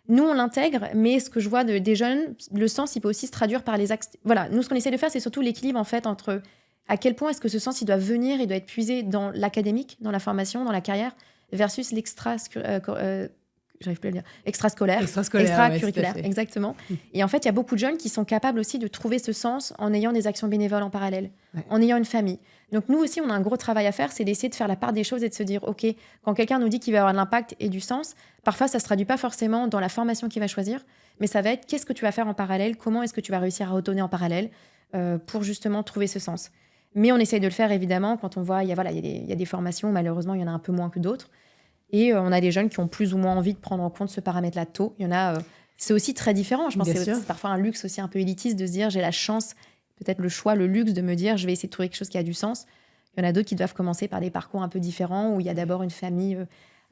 Nous, on l'intègre, mais ce que je vois des jeunes, le sens, il peut aussi se traduire par les axes. Voilà, nous, ce qu'on essaie de faire, c'est surtout l'équilibre, en fait, entre à quel point est-ce que ce sens, il doit venir, il doit être puisé dans l'académique, dans la formation, dans la carrière, versus j'arrive plus à le dire, extrascolaire, Extrascolaire, ouais, tout à extracurriculaire, fait. exactement. Et en fait, il y a beaucoup de jeunes qui sont capables aussi de trouver ce sens en ayant des actions bénévoles en parallèle, Ouais. en ayant une famille. Donc nous aussi, on a un gros travail à faire, c'est d'essayer de faire la part des choses et de se dire, OK, quand quelqu'un nous dit qu'il va avoir de l'impact et du sens, parfois ça ne se traduit pas forcément dans la formation qu'il va choisir, mais ça va être qu'est-ce que tu vas faire en parallèle, comment est-ce que tu vas réussir à redonner en parallèle pour justement trouver ce sens. Mais on essaye de le faire évidemment quand on voit, il y a des formations, malheureusement, il y en a un peu moins que d'autres. Et on a des jeunes qui ont plus ou moins envie de prendre en compte ce paramètre-là tôt. Il y en a, c'est aussi très différent. Je pense Bien que sûr. c'est parfois un luxe aussi un peu élitiste de se dire j'ai la chance, peut-être le choix, le luxe de me dire je vais essayer de trouver quelque chose qui a du sens. Il y en a d'autres qui doivent commencer par des parcours un peu différents où il y a d'abord une famille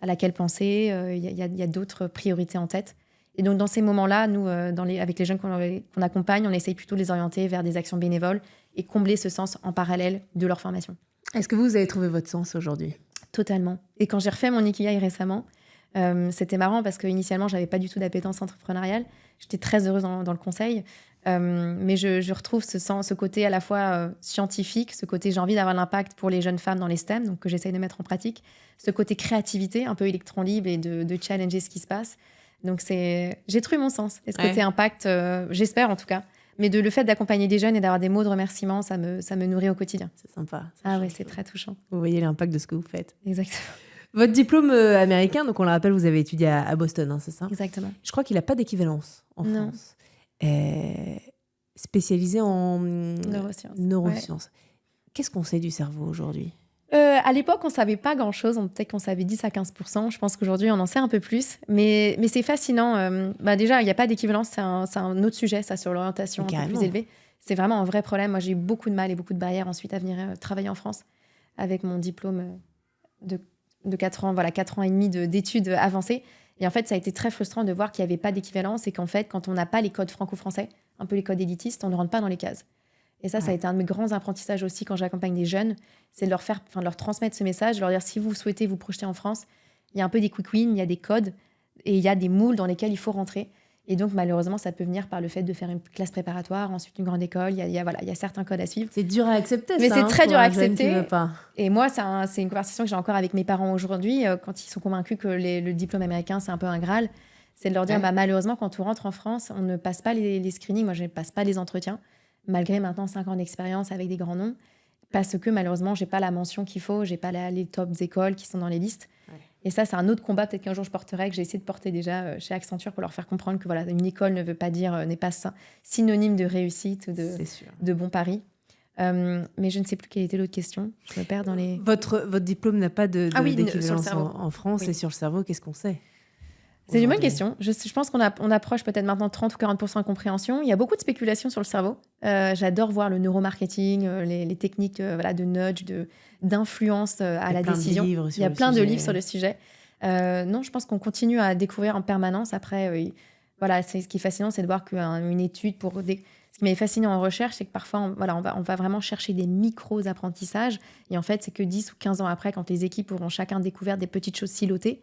à laquelle penser, il y a d'autres priorités en tête. Et donc dans ces moments-là, nous, avec les jeunes qu'on accompagne, on essaye plutôt de les orienter vers des actions bénévoles et combler ce sens en parallèle de leur formation. Est-ce que vous avez trouvé votre sens aujourd'hui? Totalement. Et quand j'ai refait mon Ikigai récemment, c'était marrant parce qu'initialement, je n'avais pas du tout d'appétence entrepreneuriale. J'étais très heureuse dans le conseil. Mais je retrouve ce côté à la fois scientifique, ce côté j'ai envie d'avoir l'impact pour les jeunes femmes dans les STEM, donc que j'essaye de mettre en pratique, ce côté créativité, un peu électron libre et de challenger ce qui se passe. Donc j'ai trouvé mon sens. Et ce côté impact, j'espère en tout cas. Mais le fait d'accompagner des jeunes et d'avoir des mots de remerciement, ça me nourrit au quotidien. C'est sympa. Ah ouais, c'est très touchant. Vous voyez l'impact de ce que vous faites. Exactement. Votre diplôme américain, donc on le rappelle, vous avez étudié à Boston, hein, c'est ça? Exactement. Je crois qu'il n'a pas d'équivalence en Non. France. Spécialisé en neurosciences. Ouais. Qu'est-ce qu'on sait du cerveau aujourd'hui? À l'époque, on ne savait pas grand-chose. Peut-être qu'on savait 10 à 15%. Je pense qu'aujourd'hui, on en sait un peu plus. Mais c'est fascinant. Déjà, il n'y a pas d'équivalence. C'est un autre sujet, ça, sur l'orientation un peu plus élevée. C'est vraiment un vrai problème. Moi, j'ai eu beaucoup de mal et beaucoup de barrières ensuite à venir travailler en France avec mon diplôme de 4 ans, 4 ans et demi d'études avancées. Et en fait, ça a été très frustrant de voir qu'il n'y avait pas d'équivalence et qu'en fait, quand on n'a pas les codes franco-français, un peu les codes élitistes, on ne rentre pas dans les cases. Et ça a été un de mes grands apprentissages aussi quand j'accompagne des jeunes, c'est de leur transmettre ce message, de leur dire si vous souhaitez vous projeter en France, il y a un peu des quick wins, il y a des codes et il y a des moules dans lesquels il faut rentrer. Et donc, malheureusement, ça peut venir par le fait de faire une classe préparatoire, ensuite une grande école. Il y a certains codes à suivre. C'est dur à accepter, mais ça. Mais c'est très dur à accepter. Pas. Et moi, c'est une conversation que j'ai encore avec mes parents aujourd'hui, quand ils sont convaincus que le diplôme américain, c'est un peu un Graal. C'est de leur dire, malheureusement, quand on rentre en France, on ne passe pas les screenings. Moi, je ne passe pas les entretiens, malgré maintenant 5 ans d'expérience avec des grands noms. Parce que, malheureusement, je n'ai pas la mention qu'il faut. Je n'ai pas les top écoles qui sont dans les listes. Et ça, c'est un autre combat, peut-être qu'un jour je porterai, que j'ai essayé de porter déjà chez Accenture pour leur faire comprendre que une école ne veut pas dire, n'est pas synonyme de réussite ou de bon pari. Mais je ne sais plus quelle était l'autre question. Je me perds dans les... Votre diplôme n'a pas d'équivalence en France. Oui. Et sur le cerveau, qu'est-ce qu'on sait? C'est une bonne question. Je pense qu'on approche peut-être maintenant 30 ou 40% de compréhension. Il y a beaucoup de spéculation sur le cerveau. J'adore voir le neuromarketing, les techniques de nudge, d'influence à la décision. Il y a plein de livres sur le sujet. Non, je pense qu'on continue à découvrir en permanence. Après, ce qui est fascinant, c'est de voir qu'une étude Ce qui m'est fascinant en recherche, c'est que parfois, on va vraiment chercher des micros-apprentissages. Et en fait, c'est que 10 ou 15 ans après, quand les équipes auront chacun découvert des petites choses silotées,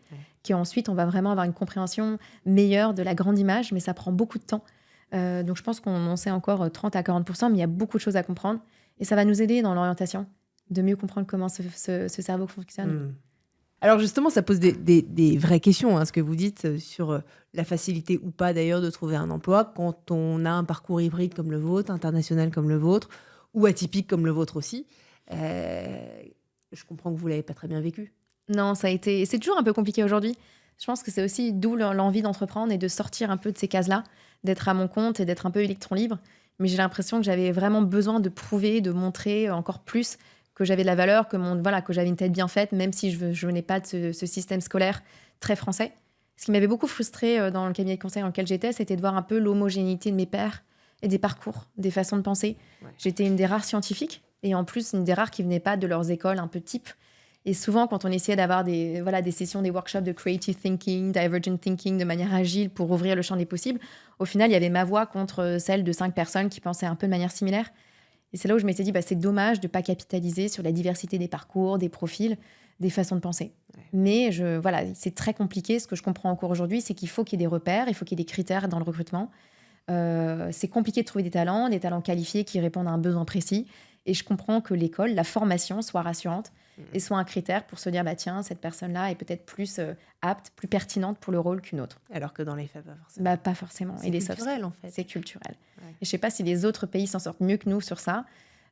qu'ensuite, on va vraiment avoir une compréhension meilleure de la grande image. Mais ça prend beaucoup de temps. Donc, je pense qu'on sait encore 30 à 40%, mais il y a beaucoup de choses à comprendre. Et ça va nous aider dans l'orientation, de mieux comprendre comment ce cerveau fonctionne. Alors justement, ça pose des vraies questions, ce que vous dites sur la facilité ou pas d'ailleurs de trouver un emploi quand on a un parcours hybride comme le vôtre, international comme le vôtre, ou atypique comme le vôtre aussi. Je comprends que vous ne l'avez pas très bien vécu. Non, c'est toujours un peu compliqué aujourd'hui. Je pense que c'est aussi d'où l'envie d'entreprendre et de sortir un peu de ces cases-là, d'être à mon compte et d'être un peu électron libre. Mais j'ai l'impression que j'avais vraiment besoin de prouver, de montrer encore plus que j'avais de la valeur, que j'avais une tête bien faite, même si je venais pas de ce système scolaire très français. Ce qui m'avait beaucoup frustrée dans le cabinet de conseil dans lequel j'étais, c'était de voir un peu l'homogénéité de mes pairs et des parcours, des façons de penser. Ouais. J'étais une des rares scientifiques et en plus une des rares qui venaient pas de leurs écoles un peu type. Et souvent, quand on essayait d'avoir des sessions, des workshops de creative thinking, divergent thinking de manière agile pour ouvrir le champ des possibles, au final, il y avait ma voix contre celle de 5 personnes qui pensaient un peu de manière similaire. Et c'est là où je m'étais dit, c'est dommage de ne pas capitaliser sur la diversité des parcours, des profils, des façons de penser. Ouais. Mais c'est très compliqué. Ce que je comprends encore aujourd'hui, c'est qu'il faut qu'il y ait des repères, il faut qu'il y ait des critères dans le recrutement. C'est compliqué de trouver des talents qualifiés qui répondent à un besoin précis. Et je comprends que l'école, la formation soit rassurante et soit un critère pour se dire, tiens, cette personne-là est peut-être plus apte, plus pertinente pour le rôle qu'une autre. Alors que dans les faits, pas forcément. Pas forcément. C'est et les culturel, en fait. C'est culturel. Ouais. Et je ne sais pas si les autres pays s'en sortent mieux que nous sur ça.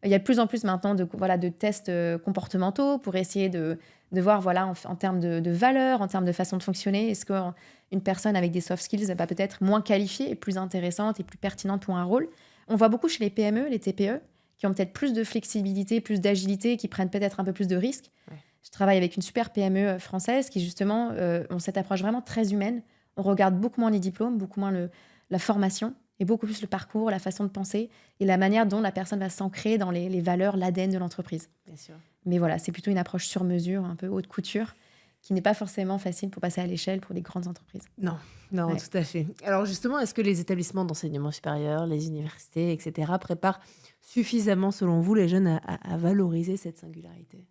Il y a de plus en plus maintenant de tests comportementaux pour essayer de voir en termes de valeurs, en termes de façon de fonctionner. Est-ce qu'une personne avec des soft skills va peut-être moins qualifiée et plus intéressante et plus pertinente pour un rôle? On voit beaucoup chez les PME, les TPE, qui ont peut-être plus de flexibilité, plus d'agilité, qui prennent peut-être un peu plus de risques. Ouais. Je travaille avec une super PME française qui, justement, ont cette approche vraiment très humaine. On regarde beaucoup moins les diplômes, beaucoup moins la formation, et beaucoup plus le parcours, la façon de penser et la manière dont la personne va s'ancrer dans les valeurs, l'ADN de l'entreprise. Bien sûr. Mais voilà, c'est plutôt une approche sur mesure, un peu haute couture, qui n'est pas forcément facile pour passer à l'échelle pour des grandes entreprises. Non, Ouais. tout à fait. Alors justement, est-ce que les établissements d'enseignement supérieur, les universités, etc., préparent suffisamment, selon vous, les jeunes à valoriser cette singularité?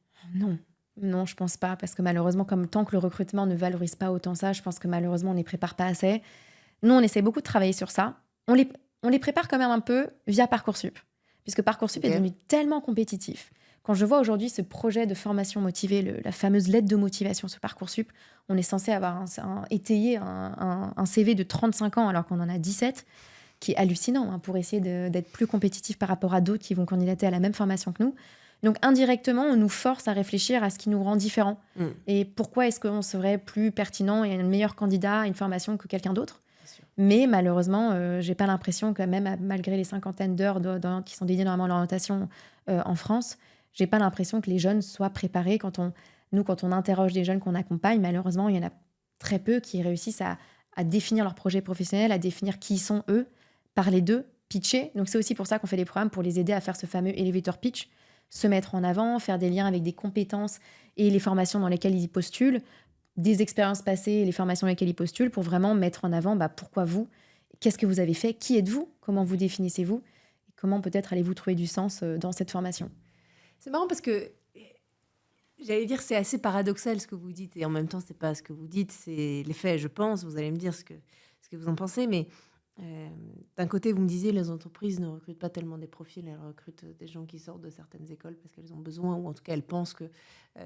Non, je pense pas, parce que malheureusement, comme tant que le recrutement ne valorise pas autant ça, je pense que malheureusement, on ne les prépare pas assez. Nous, on essaie beaucoup de travailler sur ça. On les prépare quand même un peu via Parcoursup, puisque Parcoursup est devenu tellement compétitif. Quand je vois aujourd'hui ce projet de formation motivée, la fameuse lettre de motivation sur Parcoursup, on est censé avoir étayer un CV de 35 ans alors qu'on en a 17, qui est hallucinant pour essayer d'être plus compétitif par rapport à d'autres qui vont candidater à la même formation que nous. Donc indirectement, on nous force à réfléchir à ce qui nous rend différents. Et pourquoi est-ce qu'on serait plus pertinent et un meilleur candidat à une formation que quelqu'un d'autre? Mais malheureusement, j'ai pas l'impression que même malgré les cinquantaines d'heures qui sont dédiées normalement à l'orientation en France, j'ai pas l'impression que les jeunes soient préparés. Quand on interroge des jeunes qu'on accompagne, malheureusement, il y en a très peu qui réussissent à définir leur projet professionnel, à définir qui ils sont eux, parler d'eux, pitcher. Donc c'est aussi pour ça qu'on fait des programmes pour les aider à faire ce fameux elevator pitch, se mettre en avant, faire des liens avec des compétences et les formations dans lesquelles ils y postulent, des expériences passées et les formations dans lesquelles ils postulent pour vraiment mettre en avant pourquoi vous, qu'est-ce que vous avez fait, qui êtes-vous, comment vous définissez-vous, et comment peut-être allez-vous trouver du sens dans cette formation. C'est marrant parce que j'allais dire c'est assez paradoxal ce que vous dites et en même temps c'est pas ce que vous dites, c'est les faits, je pense. Vous allez me dire ce que vous en pensez, mais d'un côté vous me disiez les entreprises ne recrutent pas tellement des profils, elles recrutent des gens qui sortent de certaines écoles parce qu'elles ont besoin ou en tout cas elles pensent que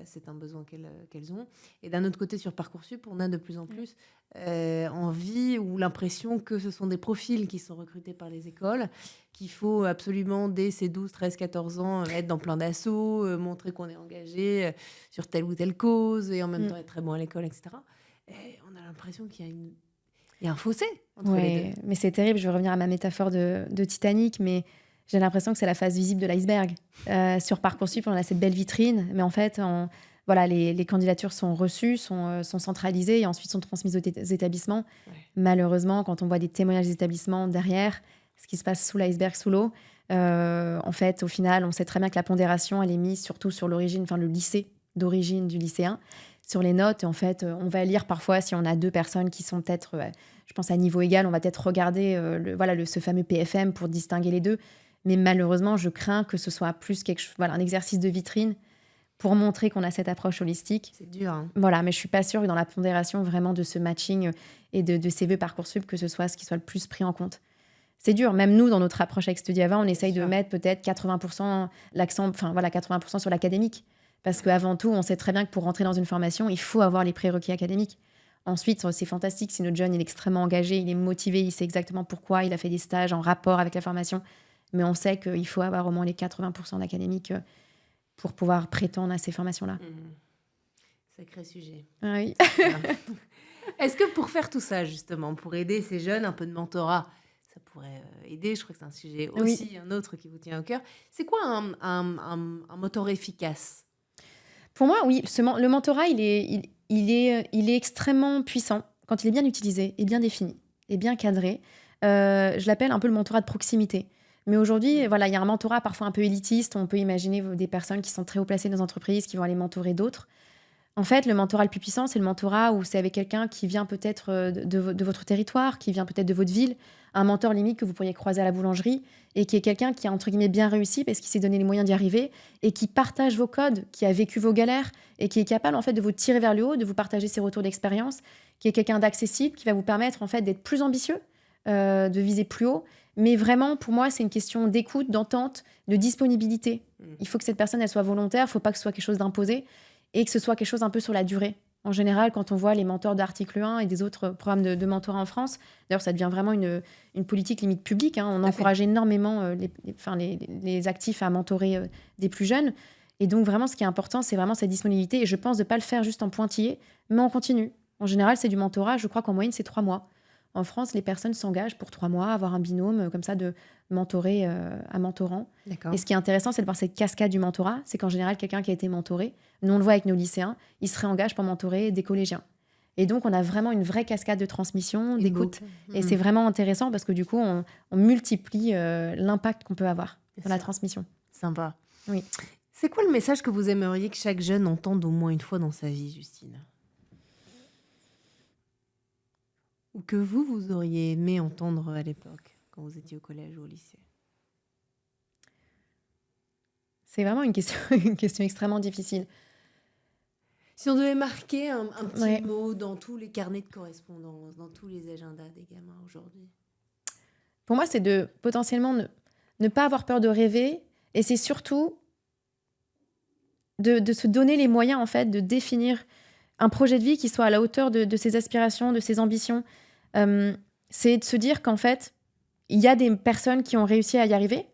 c'est un besoin qu'elles ont. Et d'un autre côté sur Parcoursup, on a de plus en plus envie ou l'impression que ce sont des profils qui sont recrutés par les écoles, qu'il faut absolument dès ses 12, 13, 14 ans être dans plein d'assauts, montrer qu'on est engagé sur telle ou telle cause et en même temps être très bon à l'école, etc. Et on a l'impression qu'il y a un fossé entre les deux. Mais c'est terrible. Je vais revenir à ma métaphore de Titanic, mais j'ai l'impression que c'est la face visible de l'iceberg. Sur Parcoursup, on a cette belle vitrine, mais en fait, les candidatures sont reçues, sont centralisées et ensuite sont transmises aux établissements. Ouais. Malheureusement, quand on voit des témoignages des établissements derrière, ce qui se passe sous l'iceberg, sous l'eau, en fait, au final, on sait très bien que la pondération, elle est mise surtout sur l'origine, le lycée d'origine du lycéen, sur les notes. En fait, on va lire parfois si on a deux personnes qui sont peut-être, je pense, à niveau égal, on va peut-être regarder ce fameux PFM pour distinguer les deux. Mais malheureusement, je crains que ce soit plus un exercice de vitrine pour montrer qu'on a cette approche holistique. C'est dur. Hein. Voilà, mais je ne suis pas sûre que dans la pondération vraiment de ce matching et de CV Parcoursup, que ce soit ce qui soit le plus pris en compte. C'est dur. Même nous, dans notre approche avec StudyAva, on essaye de mettre peut-être 80% l'accent, 80% sur l'académique. Parce qu'avant tout, on sait très bien que pour rentrer dans une formation, il faut avoir les prérequis académiques. Ensuite, c'est fantastique si notre jeune il est extrêmement engagé, il est motivé, il sait exactement pourquoi, il a fait des stages en rapport avec la formation. Mais on sait qu'il faut avoir au moins les 80% d'académique pour pouvoir prétendre à ces formations-là. Sacré sujet. Ah oui. Est-ce que pour faire tout ça, justement, pour aider ces jeunes, un peu de mentorat, ça pourrait aider, je crois que c'est un sujet aussi, un autre qui vous tient au cœur. C'est quoi un mentor efficace ? Pour moi, oui, le mentorat, il est extrêmement puissant quand il est bien utilisé et bien défini et bien cadré. Je l'appelle un peu le mentorat de proximité. Mais aujourd'hui, voilà, il y a un mentorat parfois un peu élitiste. On peut imaginer des personnes qui sont très haut placées dans les entreprises qui vont aller mentorer d'autres. En fait, le mentorat le plus puissant, c'est le mentorat où c'est avec quelqu'un qui vient peut-être de votre territoire, qui vient peut-être de votre ville, un mentor limite que vous pourriez croiser à la boulangerie, et qui est quelqu'un qui a, entre guillemets, bien réussi parce qu'il s'est donné les moyens d'y arriver, et qui partage vos codes, qui a vécu vos galères, et qui est capable, en fait, de vous tirer vers le haut, de vous partager ses retours d'expérience, qui est quelqu'un d'accessible, qui va vous permettre, en fait, d'être plus ambitieux, de viser plus haut. Mais vraiment, pour moi, c'est une question d'écoute, d'entente, de disponibilité. Il faut que cette personne, elle soit volontaire, il ne faut pas que ce soit quelque chose d'imposé, et que ce soit quelque chose un peu sur la durée. En général, quand on voit les mentors d'Article 1 et des autres programmes de mentorat en France, d'ailleurs, ça devient vraiment une politique limite publique. On encourage énormément les actifs à mentorer des plus jeunes. Et donc, vraiment, ce qui est important, c'est vraiment cette disponibilité. Et je pense de ne pas le faire juste en pointillé, mais en continu. En général, c'est du mentorat. Je crois qu'en moyenne, c'est 3 mois. En France, les personnes s'engagent pour 3 mois, avoir un binôme comme ça de mentoré à mentorant. D'accord. Et ce qui est intéressant, c'est de voir cette cascade du mentorat. C'est qu'en général, quelqu'un qui a été mentoré, nous on le voit avec nos lycéens, il se réengage pour mentorer des collégiens. Et donc, on a vraiment une vraie cascade de transmission, d'écoute. Et c'est vraiment intéressant parce que du coup, on multiplie l'impact qu'on peut avoir dans la transmission. Sympa. Oui. C'est quoi le message que vous aimeriez que chaque jeune entende au moins une fois dans sa vie, Justine ? Ou que vous auriez aimé entendre à l'époque, quand vous étiez au collège ou au lycée? C'est vraiment une question extrêmement difficile. Si on devait marquer un petit mot dans tous les carnets de correspondance, dans tous les agendas des gamins aujourd'hui. Pour moi, c'est de potentiellement ne pas avoir peur de rêver, et c'est surtout de se donner les moyens, en fait, de définir un projet de vie qui soit à la hauteur de ses aspirations, de ses ambitions. C'est de se dire qu'en fait, il y a des personnes qui ont réussi à y arriver,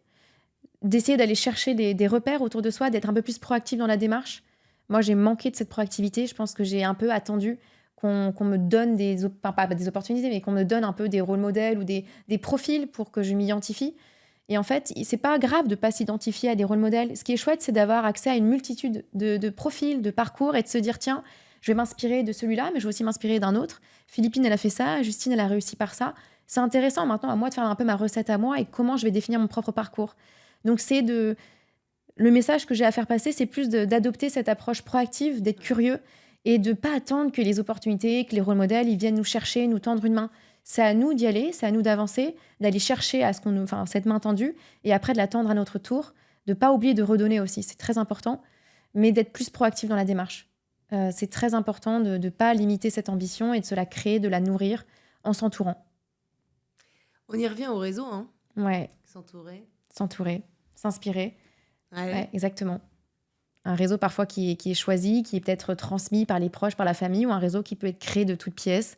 d'essayer d'aller chercher des repères autour de soi, d'être un peu plus proactif dans la démarche. Moi, j'ai manqué de cette proactivité. Je pense que j'ai un peu attendu qu'on me donne pas des opportunités, mais qu'on me donne un peu des rôles modèles ou des profils pour que je m'identifie. Et en fait, c'est pas grave de pas s'identifier à des rôles modèles. Ce qui est chouette, c'est d'avoir accès à une multitude de profils, de parcours, et de se dire, tiens, je vais m'inspirer de celui-là, mais je vais aussi m'inspirer d'un autre. Philippine, elle a fait ça. Justine, elle a réussi par ça. C'est intéressant maintenant à moi de faire un peu ma recette à moi et comment je vais définir mon propre parcours. Donc, le message que j'ai à faire passer, c'est plus d'adopter cette approche proactive, d'être curieux et de ne pas attendre que les opportunités, que les rôles modèles, ils viennent nous chercher, nous tendre une main. C'est à nous d'y aller, c'est à nous d'avancer, d'aller chercher cette main tendue et après de la tendre à notre tour, de ne pas oublier de redonner aussi, c'est très important, mais d'être plus proactif dans la démarche. C'est très important de ne pas limiter cette ambition et de se la créer, de la nourrir en s'entourant. On y revient au réseau, hein ? Ouais. S'entourer, s'inspirer. Ouais, exactement. Un réseau parfois qui est choisi, qui est peut-être transmis par les proches, par la famille, ou un réseau qui peut être créé de toutes pièces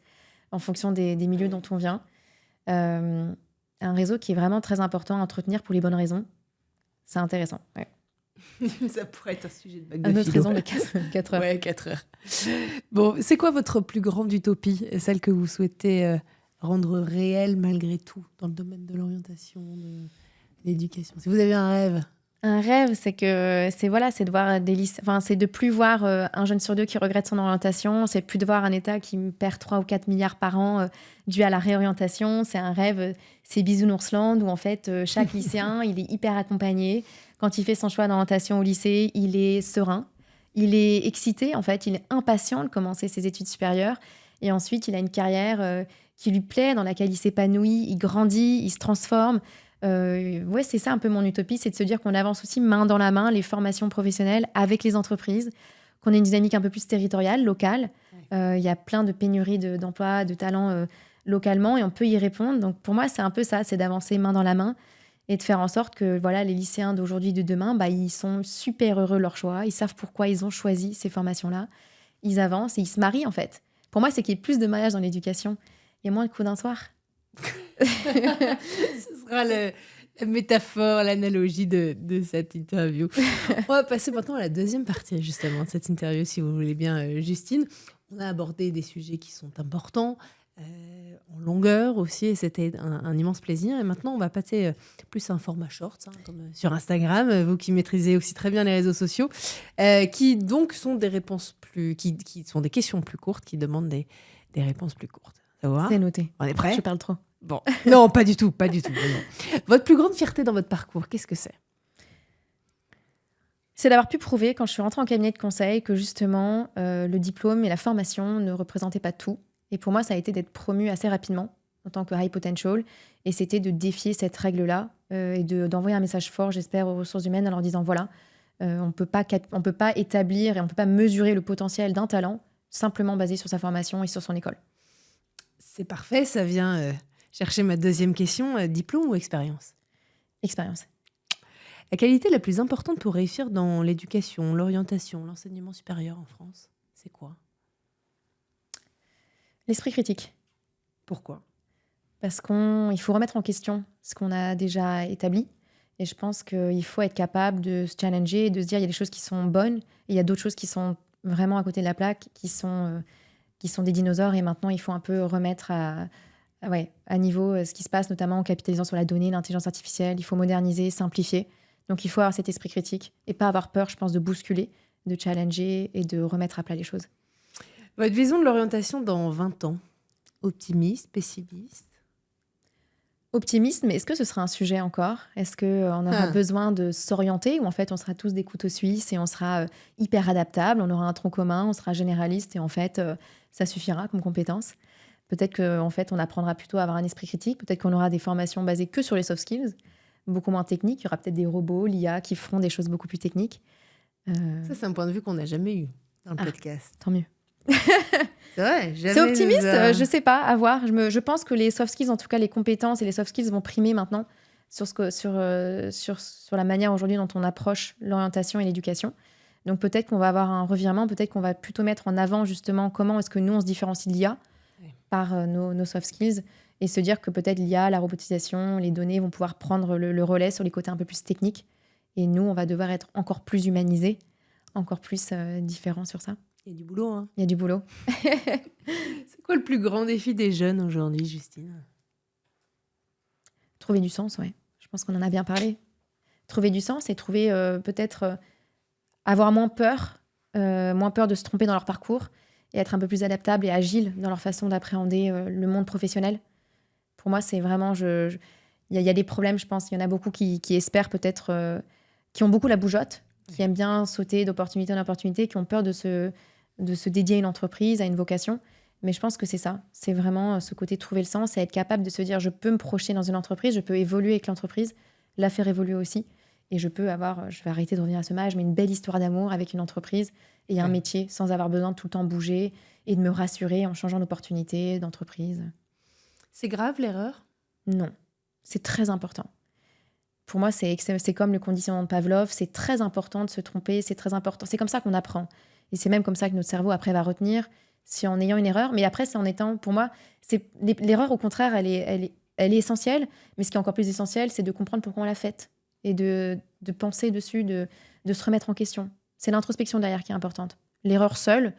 en fonction des milieux dont on vient. Un réseau qui est vraiment très important à entretenir pour les bonnes raisons. C'est intéressant. Ouais. Ça pourrait être un sujet de bac de philo. Une autre raison de 4 heures. Ouais, 4 heures. Bon, c'est quoi votre plus grande utopie, celle que vous souhaitez rendre réelle malgré tout dans le domaine de l'orientation, de l'éducation? Si vous avez un rêve. Un rêve, c'est de voir des lycées, c'est de plus voir un jeune sur 2 qui regrette son orientation, c'est plus de voir un État qui perd 3 ou 4 milliards par an dû à la réorientation. C'est un rêve, c'est Bisounoursland où en fait chaque lycéen il est hyper accompagné. Quand il fait son choix d'orientation au lycée, il est serein, il est excité, en fait, il est impatient de commencer ses études supérieures et ensuite il a une carrière qui lui plaît, dans laquelle il s'épanouit, il grandit, il se transforme. Ouais, c'est ça un peu mon utopie, c'est de se dire qu'on avance aussi main dans la main les formations professionnelles avec les entreprises, qu'on ait une dynamique un peu plus territoriale, locale. Il y a plein de pénuries d'emplois, de talents localement et on peut y répondre. Donc pour moi, c'est un peu ça, c'est d'avancer main dans la main et de faire en sorte que voilà, les lycéens d'aujourd'hui, de demain, ils sont super heureux de leur choix, ils savent pourquoi ils ont choisi ces formations-là, ils avancent et ils se marient en fait. Pour moi, c'est qu'il y ait plus de mariage dans l'éducation. Il y a moins de coups d'un soir. Ce sera la métaphore, l'analogie de cette interview. On va passer maintenant à la deuxième partie justement de cette interview, si vous voulez bien, Justine. On a abordé des sujets qui sont importants, en longueur aussi, et c'était un immense plaisir. Et maintenant, on va passer plus à un format short, comme sur Instagram, vous qui maîtrisez aussi très bien les réseaux sociaux, qui donc sont des réponses qui sont des questions plus courtes, qui demandent des réponses plus courtes. Ça va ? C'est noté. On est prêt ? Je parle trop. Bon, non, pas du tout, pas du tout. Non. Votre plus grande fierté dans votre parcours, qu'est-ce que c'est? C'est d'avoir pu prouver, quand je suis rentrée en cabinet de conseil, que justement, le diplôme et la formation ne représentaient pas tout. Et pour moi, ça a été d'être promue assez rapidement en tant que high potential. Et c'était de défier cette règle-là et d'envoyer un message fort, j'espère, aux ressources humaines en leur disant, voilà, on ne peut pas établir et on ne peut pas mesurer le potentiel d'un talent simplement basé sur sa formation et sur son école. C'est parfait, ça vient chercher ma deuxième question. Diplôme ou expérience? Expérience. La qualité la plus importante pour réussir dans l'éducation, l'orientation, l'enseignement supérieur en France, c'est quoi? L'esprit critique. Pourquoi? Parce qu'il faut remettre en question ce qu'on a déjà établi. Et je pense qu'il faut être capable de se challenger, de se dire il y a des choses qui sont bonnes, et il y a d'autres choses qui sont vraiment à côté de la plaque, qui sont des dinosaures. Et maintenant, il faut un peu remettre à niveau ce qui se passe, notamment en capitalisant sur la donnée, l'intelligence artificielle. Il faut moderniser, simplifier. Donc, il faut avoir cet esprit critique et pas avoir peur, je pense, de bousculer, de challenger et de remettre à plat les choses. Votre vision de l'orientation dans 20 ans? Optimiste, pessimiste? Optimiste, mais est-ce que ce sera un sujet encore? Est-ce qu'on aura besoin de s'orienter ou en fait on sera tous des couteaux suisses et on sera hyper adaptable, on aura un tronc commun, on sera généraliste et en fait ça suffira comme compétence? Peut-être qu'en fait on apprendra plutôt à avoir un esprit critique, peut-être qu'on aura des formations basées que sur les soft skills, beaucoup moins techniques, il y aura peut-être des robots, l'IA qui feront des choses beaucoup plus techniques. Ça, c'est un point de vue qu'on n'a jamais eu dans le podcast. Tant mieux. C'est vrai, jamais. C'est optimiste, je sais pas, à voir. Je pense que les soft skills, en tout cas les compétences et les soft skills vont primer maintenant sur la manière aujourd'hui dont on approche l'orientation et l'éducation. Donc peut-être qu'on va avoir un revirement, peut-être qu'on va plutôt mettre en avant justement comment est-ce que nous on se différencie de l'IA par nos soft skills et se dire que peut-être l'IA, la robotisation, les données vont pouvoir prendre le relais sur les côtés un peu plus techniques et nous on va devoir être encore plus humanisés, encore plus différents sur ça. Il y a du boulot, hein. Il y a du boulot. C'est quoi le plus grand défi des jeunes aujourd'hui, Justine? Trouver du sens, ouais. Je pense qu'on en a bien parlé. Trouver du sens et trouver peut-être avoir moins peur de se tromper dans leur parcours et être un peu plus adaptable et agile dans leur façon d'appréhender le monde professionnel. Pour moi, c'est vraiment... Il y a des problèmes, je pense. Il y en a beaucoup qui espèrent peut-être... qui ont beaucoup la bougeotte, qui aiment bien sauter d'opportunité en opportunité, qui ont peur de se dédier à une entreprise, à une vocation. Mais je pense que c'est ça. C'est vraiment ce côté trouver le sens et être capable de se dire je peux me projeter dans une entreprise, je peux évoluer avec l'entreprise, la faire évoluer aussi. Et je vais arrêter de revenir à ce mage, mais une belle histoire d'amour avec une entreprise et un métier sans avoir besoin de tout le temps bouger et de me rassurer en changeant d'opportunité, d'entreprise. C'est grave l'erreur? Non. C'est très important. Pour moi, c'est comme le conditionnement de Pavlov. C'est très important de se tromper, c'est très important. C'est comme ça qu'on apprend. Et c'est même comme ça que notre cerveau, après, va retenir, si en ayant une erreur. Mais après, c'est en étant... Pour moi, l'erreur, au contraire, elle est essentielle. Mais ce qui est encore plus essentiel, c'est de comprendre pourquoi on l'a faite. Et de penser dessus, de se remettre en question. C'est l'introspection derrière qui est importante. L'erreur seule,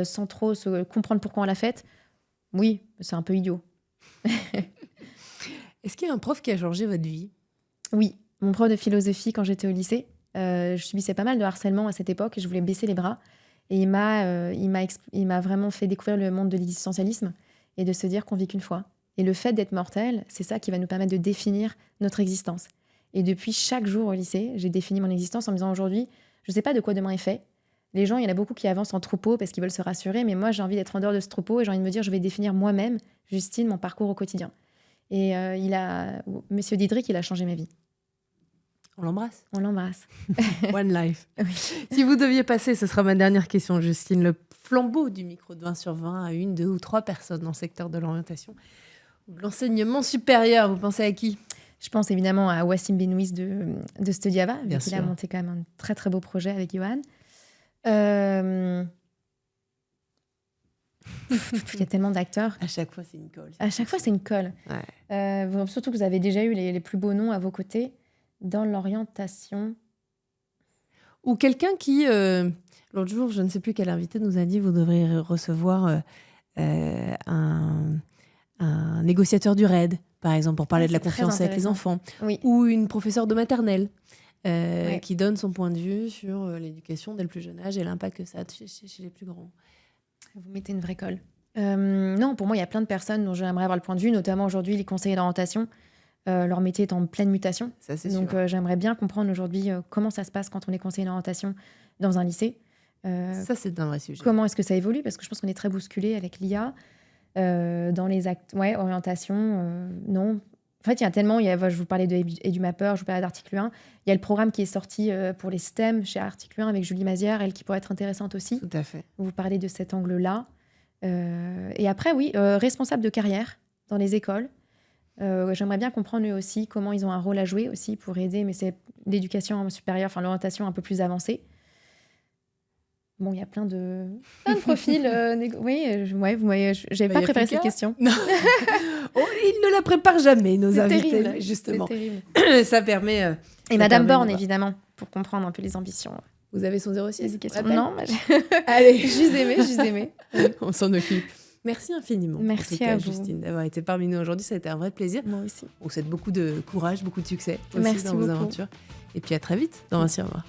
sans trop comprendre pourquoi on l'a faite, oui, c'est un peu idiot. Est-ce qu'il y a un prof qui a changé votre vie? Oui, mon prof de philosophie quand j'étais au lycée. Je subissais pas mal de harcèlement à cette époque et je voulais baisser les bras. Et il m'a vraiment fait découvrir le monde de l'existentialisme et de se dire qu'on vit qu'une fois. Et le fait d'être mortel, c'est ça qui va nous permettre de définir notre existence. Et depuis chaque jour au lycée, j'ai défini mon existence en me disant aujourd'hui, je ne sais pas de quoi demain est fait. Les gens, il y en a beaucoup qui avancent en troupeau parce qu'ils veulent se rassurer, mais moi, j'ai envie d'être en dehors de ce troupeau et j'ai envie de me dire, je vais définir moi-même, Justine, mon parcours au quotidien. Et Monsieur Diedrich, il a changé ma vie. On l'embrasse. On l'embrasse. One life. Oui. Si vous deviez passer, ce sera ma dernière question, Justine, le flambeau du micro de 20 sur 20 à 1, 2 ou 3 personnes dans le secteur de l'orientation ou de l'enseignement supérieur, vous pensez à qui? Je pense évidemment à Wassim Benouis de Studiava, Bien qui sûr. a monté quand même un très très beau projet avec Johan. Il y a tellement d'acteurs. À chaque fois, c'est une colle. À chaque fois, c'est une colle. Ouais. Surtout que vous avez déjà eu les plus beaux noms à vos côtés dans l'orientation. Ou quelqu'un qui, l'autre jour, je ne sais plus quel invité nous a dit, vous devriez recevoir un négociateur du RAID, par exemple, pour parler de la c'est très confiance avec les intéressant. enfants. Oui. Ou une professeure de maternelle Ouais. qui donne son point de vue sur l'éducation dès le plus jeune âge et l'impact que ça a chez les plus grands. Vous mettez une vraie colle. Non, pour moi, il y a plein de personnes dont j'aimerais avoir le point de vue, notamment aujourd'hui les conseillers d'orientation. Leur métier est en pleine mutation. Ça, c'est Donc, sûr. j'aimerais bien comprendre aujourd'hui comment ça se passe quand on est conseiller d'orientation dans un lycée. Ça, c'est un vrai sujet. Comment est-ce que ça évolue? Parce que je pense qu'on est très bousculé avec l'IA. Dans les actes, orientation, non. En fait, il y a tellement, je vous parlais d'EduMapper, je vous parlais d'Article 1. Il y a le programme qui est sorti pour les STEM chez Article 1 avec Julie Mazière, elle qui pourrait être intéressante aussi. Tout à fait. Vous parlez de cet angle-là. Et après, oui, responsable de carrière dans les écoles. J'aimerais bien comprendre eux aussi comment ils ont un rôle à jouer aussi pour aider, mais c'est l'éducation supérieure, enfin l'orientation un peu plus avancée. Bon, il y a plein de profils. J'avais pas préparé cette question. Non. Ils ne la préparent jamais, nos invités, terrible, justement. C'est terrible. Ça permet... Et Madame Borne, évidemment, pour comprendre un peu les ambitions. Vous avez son 06 Non, allez. J'use aimais. On s'en occupe. Merci infiniment. Merci en tout cas, à vous. Justine, d'avoir été parmi nous aujourd'hui. Ça a été un vrai plaisir. Moi aussi. On vous souhaite beaucoup de courage, beaucoup de succès aussi Merci dans vos beaucoup. aventures. Et puis à très vite dans Vinci Au revoir.